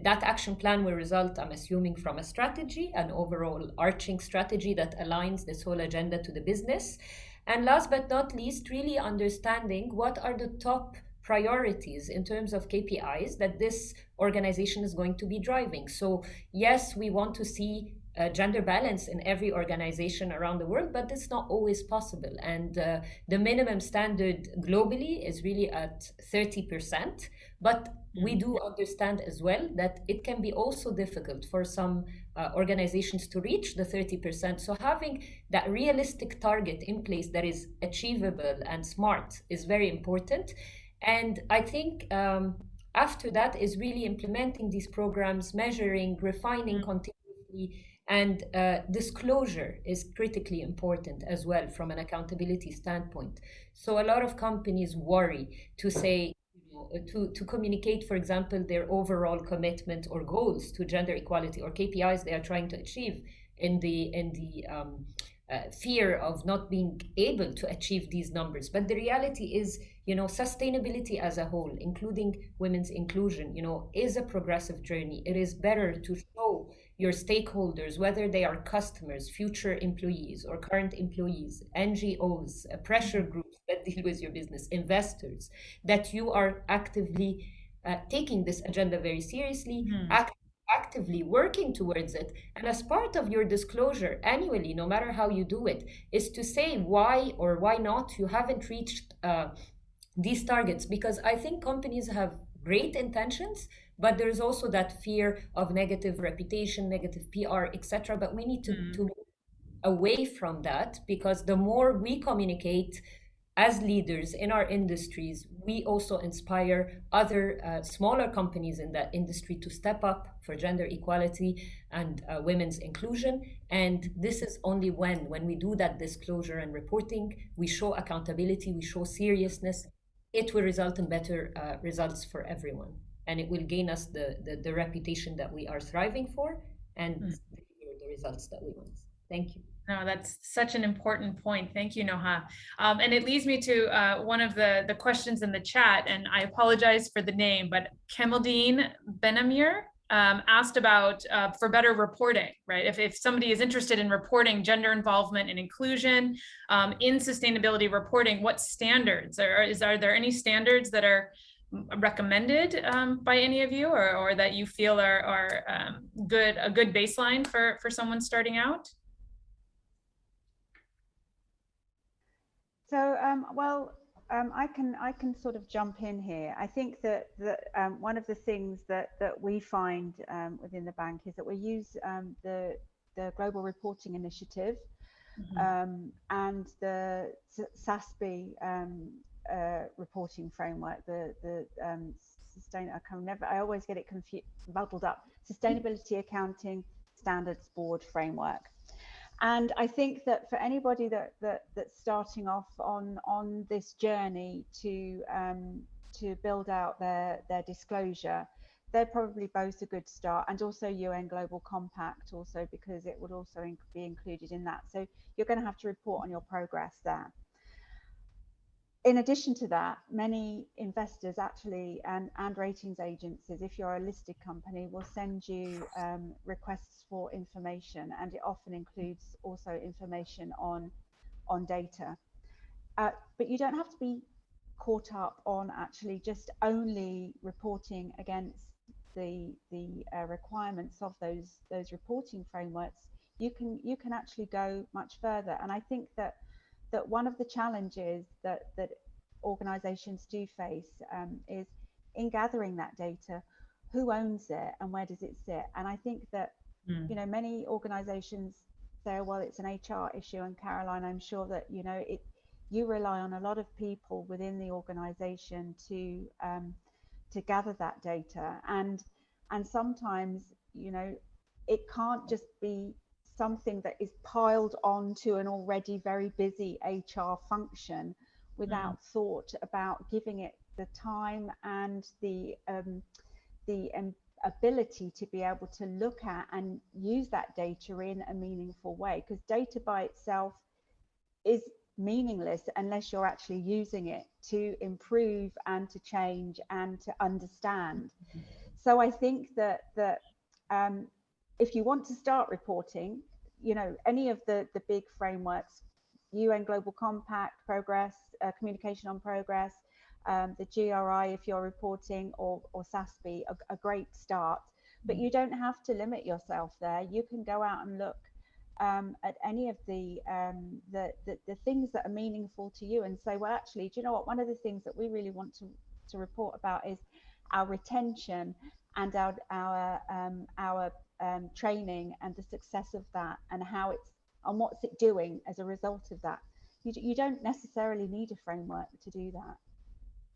that action plan will result, I'm assuming, from a strategy, an overall arching strategy that aligns this whole agenda to the business. And last but not least, really understanding what are the top priorities in terms of KPIs that this organization is going to be driving. So yes, we want to see gender balance in every organization around the world, but it's not always possible. And the minimum standard globally is really at 30%. But we do understand as well that it can be also difficult for some organizations to reach the 30%. So having that realistic target in place that is achievable and smart is very important. And I think after that is really implementing these programs, measuring, refining continuously, and disclosure is critically important as well from an accountability standpoint. So a lot of companies worry to say, to communicate, for example, their overall commitment or goals to gender equality or KPIs they are trying to achieve in the fear of not being able to achieve these numbers. But the reality is, sustainability as a whole, including women's inclusion, is a progressive journey. It is better to show your stakeholders, whether they are customers, future employees, or current employees, NGOs, pressure groups that deal with your business, investors, that you are actively taking this agenda very seriously, actively working towards it. And as part of your disclosure annually, no matter how you do it, is to say why or why not you haven't reached these targets. Because I think companies have great intentions, but there's also that fear of negative reputation, negative PR, etc. But we need to move away from that, because the more we communicate as leaders in our industries, we also inspire other smaller companies in that industry to step up for gender equality and women's inclusion. And this is only when we do that disclosure and reporting, we show accountability, we show seriousness, it will result in better results for everyone. And it will gain us the reputation that we are thriving for and the results that we want. Thank you. No, that's such an important point. Thank you, Noha. And it leads me to one of the questions in the chat, and I apologize for the name, but Kamaldeen Benamir asked about for better reporting, right? If somebody is interested in reporting gender involvement and inclusion in sustainability reporting, what standards are there any standards that are recommended by any of you, or that you feel are a good baseline for someone starting out? So, I can sort of jump in here. I think that one of the things that we find within the bank is that we use the Global Reporting Initiative and the SASB reporting framework, I always get it muddled up. Sustainability Accounting Standards Board framework. And I think that for anybody that's starting off on this journey to build out their disclosure, they're probably both a good start, and also UN Global Compact also, because it would also be included in that. So you're going to have to report on your progress there. In addition to that, many investors actually and ratings agencies, if you're a listed company, will send you requests for information, and it often includes also information on data. but you don't have to be caught up on actually just only reporting against the requirements of those reporting frameworks. You can actually go much further. And I think that one of the challenges that organizations do face is in gathering that data, who owns it and where does it sit? And I think that you know, many organizations say, well, it's an HR issue. And Caroline, I'm sure that you rely on a lot of people within the organization to gather that data, and sometimes it can't just be something that is piled onto an already very busy HR function without thought about giving it the time and the ability to be able to look at and use that data in a meaningful way, because data by itself is meaningless unless you're actually using it to improve and to change and to understand. So I think that if you want to start reporting, any of the big frameworks, UN Global Compact, Progress, Communication on Progress, the GRI if you're reporting, or SASB, a great start. But you don't have to limit yourself there. You can go out and look at any of the things that are meaningful to you and say, well, actually, do you know what? One of the things that we really want to report about is our retention and our training and the success of that, and how it's and what's it doing as a result of that. You don't necessarily need a framework to do that.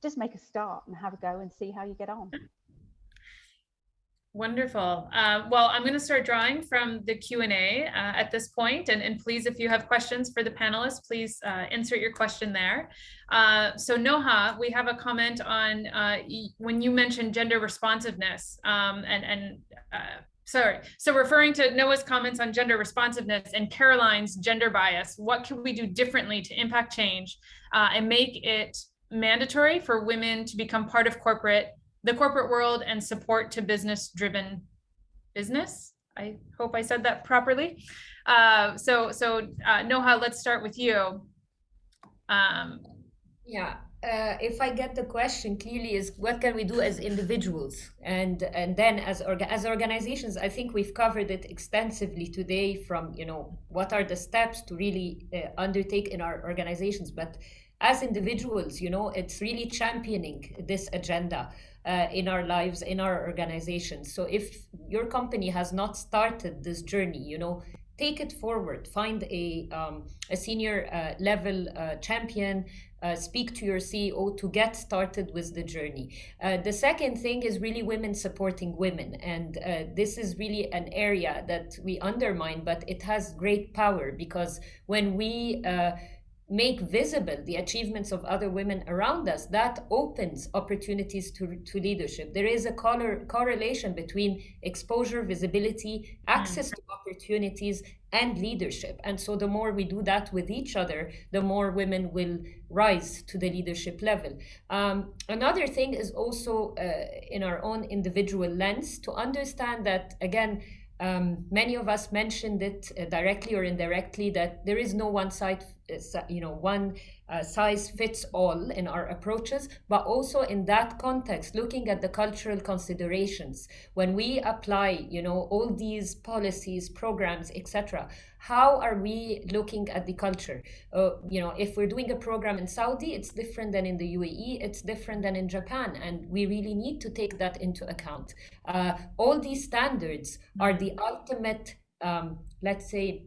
Just make a start and have a go and see how you get on. Wonderful. Well, I'm going to start drawing from the Q&A at this point, and please, if you have questions for the panelists, please insert your question there. So Noha, we have a comment on when you mentioned gender responsiveness, so referring to Noah's comments on gender responsiveness and Caroline's gender bias, what can we do differently to impact change and make it mandatory for women to become part of the corporate world and support to business-driven business? I hope I said that properly. So Noha, let's start with you. If I get the question clearly, is what can we do as individuals, and then as organizations? I think we've covered it extensively today, from what are the steps to really undertake in our organizations. But as individuals, it's really championing this agenda in our lives, in our organizations. So if your company has not started this journey, take it forward. Find a senior level champion. Speak to your CEO to get started with the journey. The second thing is really women supporting women. And this is really an area that we undermine, but it has great power, because when we make visible the achievements of other women around us, that opens opportunities to leadership. There is a correlation between exposure, visibility, access to opportunities, and leadership. And so the more we do that with each other, the more women will rise to the leadership level. Another thing is also in our own individual lens, to understand that, again, many of us mentioned it directly or indirectly, that there is no one size fits all in our approaches, but also in that context, looking at the cultural considerations. When we apply, all these policies, programs, etc., how are we looking at the culture? If we're doing a program in Saudi, it's different than in the UAE, it's different than in Japan, and we really need to take that into account. All these standards are the ultimate, let's say,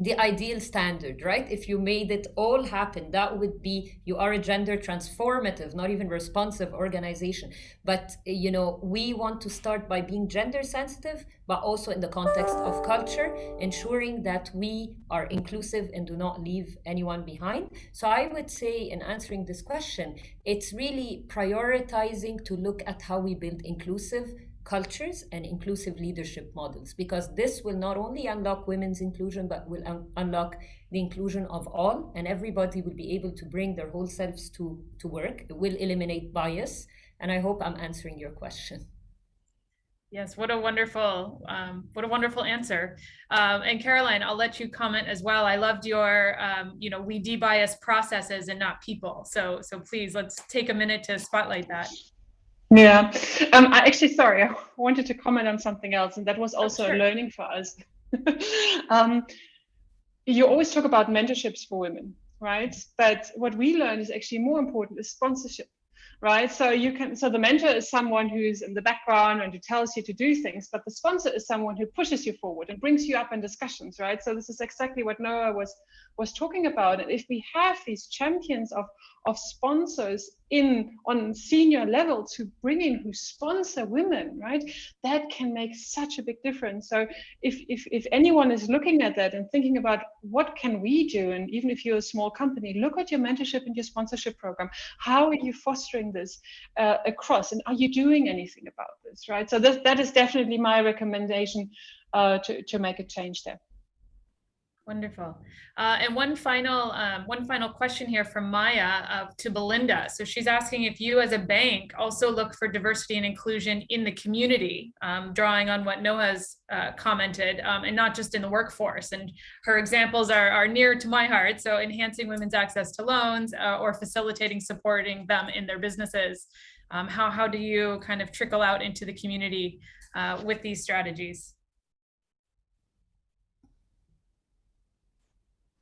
the ideal standard, right? If you made it all happen, that would be, you are a gender transformative, not even responsive organization. But, we want to start by being gender sensitive, but also in the context of culture, ensuring that we are inclusive and do not leave anyone behind. So I would say, in answering this question, it's really prioritizing to look at how we build inclusive cultures and inclusive leadership models, because this will not only unlock women's inclusion, but will unlock the inclusion of all, and everybody will be able to bring their whole selves to work. It will eliminate bias, and I hope I'm answering your question. Yes, what a wonderful answer. And Caroline, I'll let you comment as well. I loved your, we debias processes and not people. So please, let's take a minute to spotlight that. Yeah, I actually, sorry, I wanted to comment on something else, and that was also sure. a learning for us. You always talk about mentorships for women, right? But what we learned is actually more important is sponsorship. Right, so the mentor is someone who's in the background and who tells you to do things, but the sponsor is someone who pushes you forward and brings you up in discussions, right? So this is exactly what Noah was talking about. And if we have these champions of sponsors on senior level to bring in who sponsor women, right, that can make such a big difference. So if anyone is looking at that and thinking about what can we do, and even if you're a small company, look at your mentorship and your sponsorship program. How are you fostering this across, and are you doing anything about this, right? So that is definitely my recommendation to make a change there. Wonderful. And one final question here from Maya to Belinda. So she's asking if you as a bank also look for diversity and inclusion in the community, drawing on what Noah's commented, and not just in the workforce. And her examples are near to my heart. So enhancing women's access to loans or facilitating, supporting them in their businesses. How do you kind of trickle out into the community with these strategies?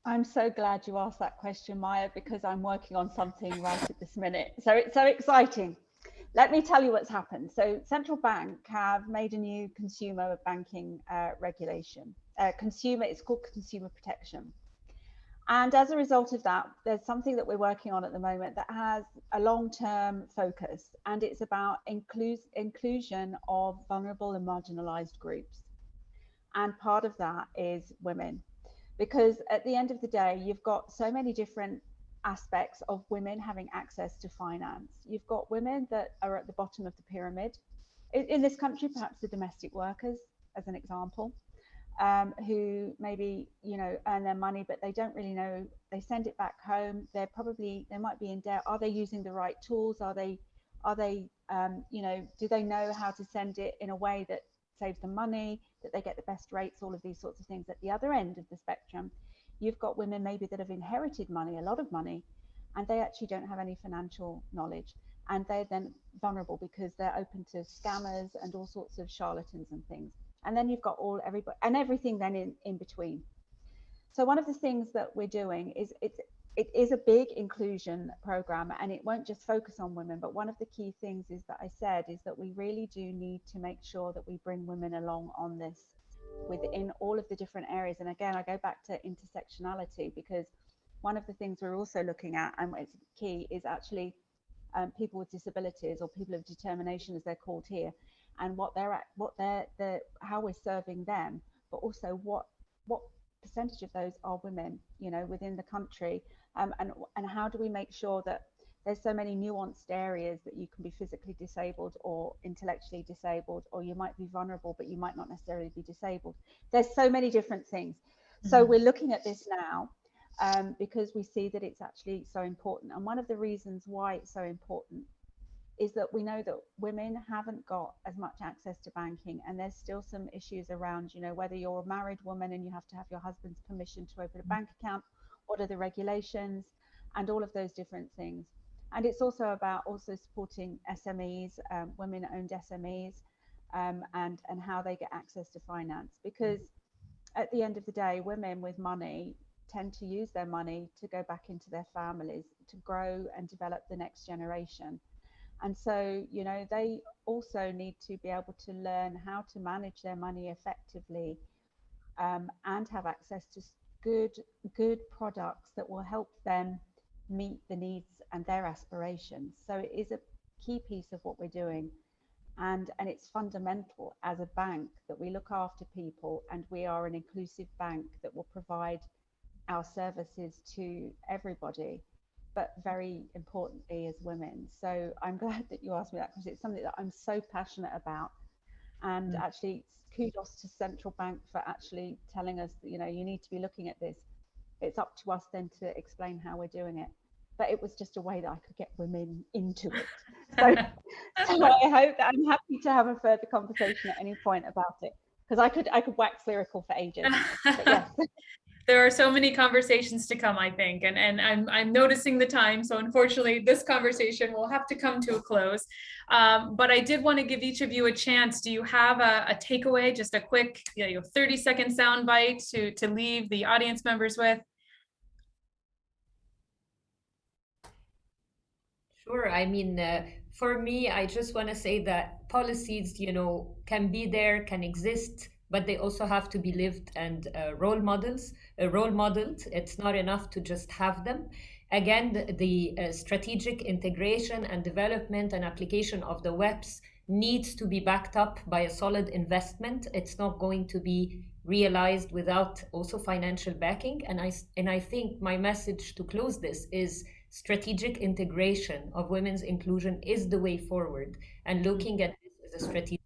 I'm so glad you asked that question, Maya, because I'm working on something right at this minute. So it's so exciting. Let me tell you what's happened. So Central Bank have made a new consumer banking regulation. It's called consumer protection. And as a result of that, there's something that we're working on at the moment that has a long-term focus, and it's about inclusion of vulnerable and marginalized groups. And part of that is women. Because at the end of the day, you've got so many different aspects of women having access to finance. You've got women that are at the bottom of the pyramid. In this country, perhaps the domestic workers, as an example, who maybe, earn their money, but they don't really know, they send it back home. They might be in debt. Are they using the right tools? Do they know how to send it in a way that saves them money, that they get the best rates, all of these sorts of things. At the other end of the spectrum, you've got women maybe that have inherited money, a lot of money, and they actually don't have any financial knowledge. And they're then vulnerable because they're open to scammers and all sorts of charlatans and things. And then you've got everybody and everything then in between. So one of the things that we're doing is it is a big inclusion program, and it won't just focus on women, but one of the key things is that we really do need to make sure that we bring women along on this within all of the different areas. And again, I go back to intersectionality, because one of the things we're also looking at, and it's key, is actually people with disabilities, or people of determination as they're called here, and how we're serving them, but also what percentage of those are women, within the country, and how do we make sure that there's so many nuanced areas that you can be physically disabled or intellectually disabled, or you might be vulnerable, but you might not necessarily be disabled. There's so many different things. So we're looking at this now because we see that it's actually so important. And one of the reasons why it's so important is that we know that women haven't got as much access to banking, and there's still some issues around, whether you're a married woman and you have to have your husband's permission to open a bank account, what are the regulations, and all of those different things. And it's also about supporting SMEs, women-owned SMEs, and how they get access to finance. Because at the end of the day, women with money tend to use their money to go back into their families, to grow and develop the next generation. And so, they also need to be able to learn how to manage their money effectively, and have access to good products that will help them meet the needs and their aspirations. So it is a key piece of what we're doing. And it's fundamental as a bank that we look after people, and we are an inclusive bank that will provide our services to everybody, but very importantly as women. So I'm glad that you asked me that, because it's something that I'm so passionate about. And actually, kudos to Central Bank for actually telling us that, you need to be looking at this. It's up to us then to explain how we're doing it. but it was just a way that I could get women into it. So, so I hope that I'm happy to have a further conversation at any point about it, because I could wax lyrical for ages. But yes. There are so many conversations to come, I think, and I'm noticing the time. So unfortunately, this conversation will have to come to a close. But I did want to give each of you a chance. Do you have a takeaway, just a quick 30-second soundbite to leave the audience members with? Sure. I mean, for me, I just want to say that policies, can be there, can exist, but they also have to be lived and role modeled. It's not enough to just have them. Again, the strategic integration and development and application of the WEPs needs to be backed up by a solid investment. It's not going to be realized without also financial backing. And I think my message to close this is strategic integration of women's inclusion is the way forward, and looking at this as a strategic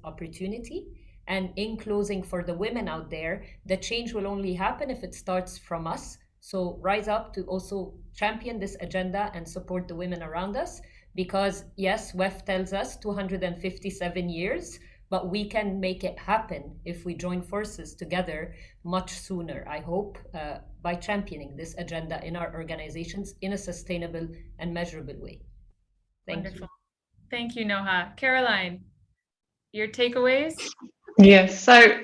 opportunity. And in closing, for the women out there, the change will only happen if it starts from us. So rise up to also champion this agenda and support the women around us, because yes, WEF tells us 257 years, but we can make it happen if we join forces together much sooner, I hope, by championing this agenda in our organizations in a sustainable and measurable way. Thank you. Thank you, Noha. Caroline, your takeaways? Yes, so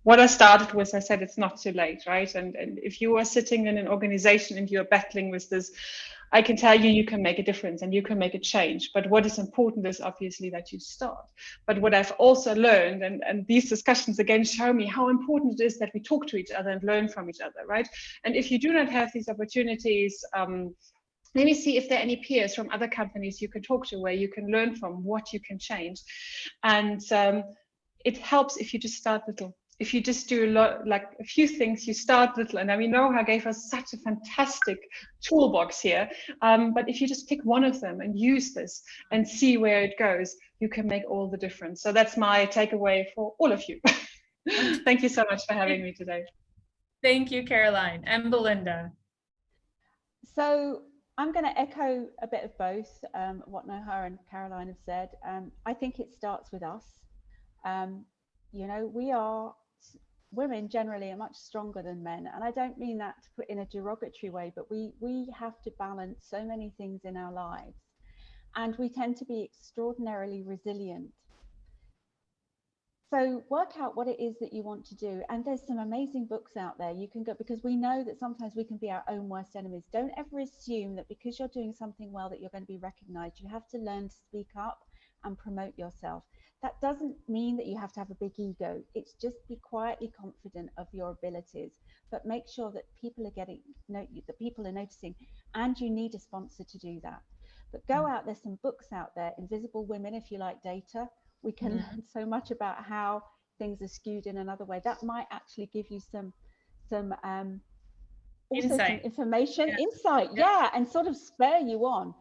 what I started with, I said it's not too late, right? And if you are sitting in an organization and you're battling with this, I can tell you can make a difference and you can make a change. But what is important is obviously that you start. But what I've also learned, and these discussions again show me how important it is that we talk to each other and learn from each other, right? And if you do not have these opportunities, maybe see if there are any peers from other companies you can talk to where you can learn from what you can change. And it helps if you just start little. If you just do a few things, you start little. And I mean, Noha gave us such a fantastic toolbox here. But if you just pick one of them and use this and see where it goes, you can make all the difference. So that's my takeaway for all of you. Thank you so much for having me today. Thank you, Caroline. And Belinda. So I'm going to echo a bit of both what Noha and Caroline have said. I think it starts with us. Women generally are much stronger than men, and I don't mean that to put in a derogatory way, but we have to balance so many things in our lives, and we tend to be extraordinarily resilient. So work out what it is that you want to do, and there's some amazing books out there you can go, because we know that sometimes we can be our own worst enemies. Don't ever assume that because you're doing something well that you're going to be recognized. You have to learn to speak up and promote yourself. That doesn't mean that you have to have a big ego. It's just be quietly confident of your abilities, but make sure that people are noticing, and you need a sponsor to do that. But go out, there's some books out there, Invisible Women, if you like data. We can learn so much about how things are skewed in another way. That might actually give you some information, insight, and sort of spur you on.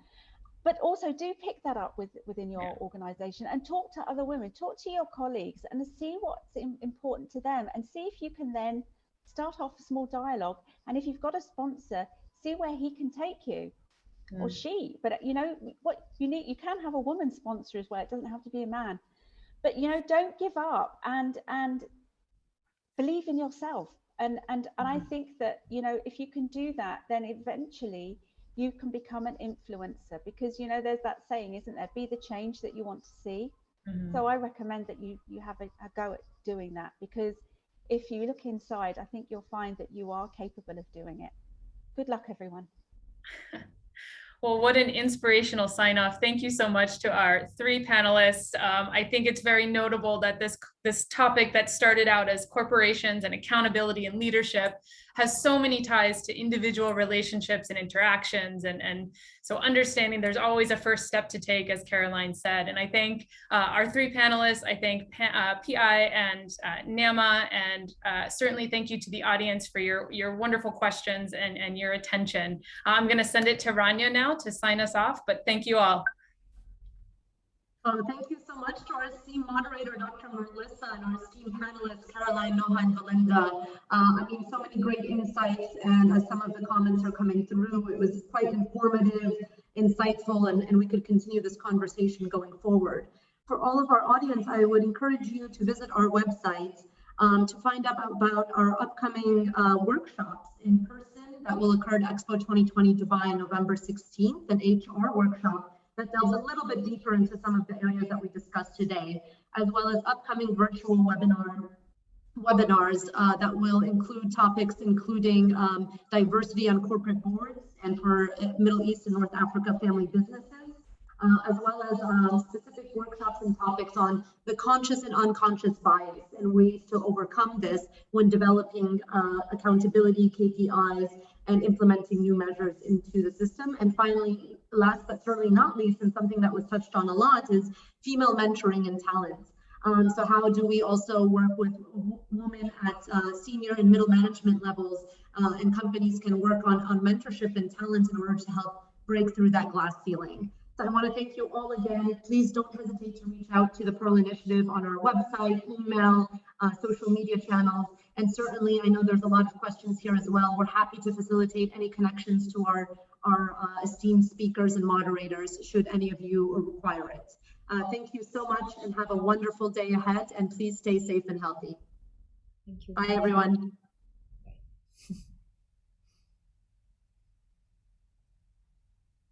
But also do pick that up within your organization and talk to other women, talk to your colleagues and see what's important to them, and see if you can then start off a small dialogue. And if you've got a sponsor, see where he can take you or she. But what you need, you can have a woman sponsor as well. It doesn't have to be a man. But don't give up and believe in yourself. And I think that if you can do that, then eventually you can become an influencer, because there's that saying, isn't there? Be the change that you want to see. So I recommend that you have a go at doing that, because if you look inside, I think you'll find that you are capable of doing it. Good luck, everyone. Well, what an inspirational sign off. Thank you so much to our three panelists. I think it's very notable that this topic that started out as corporations and accountability and leadership has so many ties to individual relationships and interactions. And so understanding there's always a first step to take, as Caroline said. And I thank our three panelists. I thank PI and NAMA, and certainly thank you to the audience for your wonderful questions and your attention. I'm going to send it to Rania now to sign us off, but thank you all. Thank you so much to our esteemed moderator, Dr. Melissa, and our esteemed panelists, Caroline, Noha, and Belinda. So many great insights, and as some of the comments are coming through, it was quite informative, insightful, and we could continue this conversation going forward. For all of our audience, I would encourage you to visit our website to find out about our upcoming workshops in person that will occur at Expo 2020 Dubai on November 16th, an HR workshop that delves a little bit deeper into some of the areas that we discussed today, as well as upcoming virtual webinars that will include topics including diversity on corporate boards and for Middle East and North Africa family businesses, as well as specific workshops and topics on the conscious and unconscious bias and ways to overcome this when developing accountability KPIs and implementing new measures into the system. And finally, last but certainly not least, and something that was touched on a lot, is female mentoring and talent. So how do we also work with women at senior and middle management levels, and companies can work on mentorship and talent in order to help break through that glass ceiling. So I want to thank you all again. Please don't hesitate to reach out to the Pearl Initiative on our website, email, social media channels. And certainly, I know there's a lot of questions here as well. We're happy to facilitate any connections to our esteemed speakers and moderators, should any of you require it. Thank you so much and have a wonderful day ahead. And please stay safe and healthy. Thank you. Bye, everyone.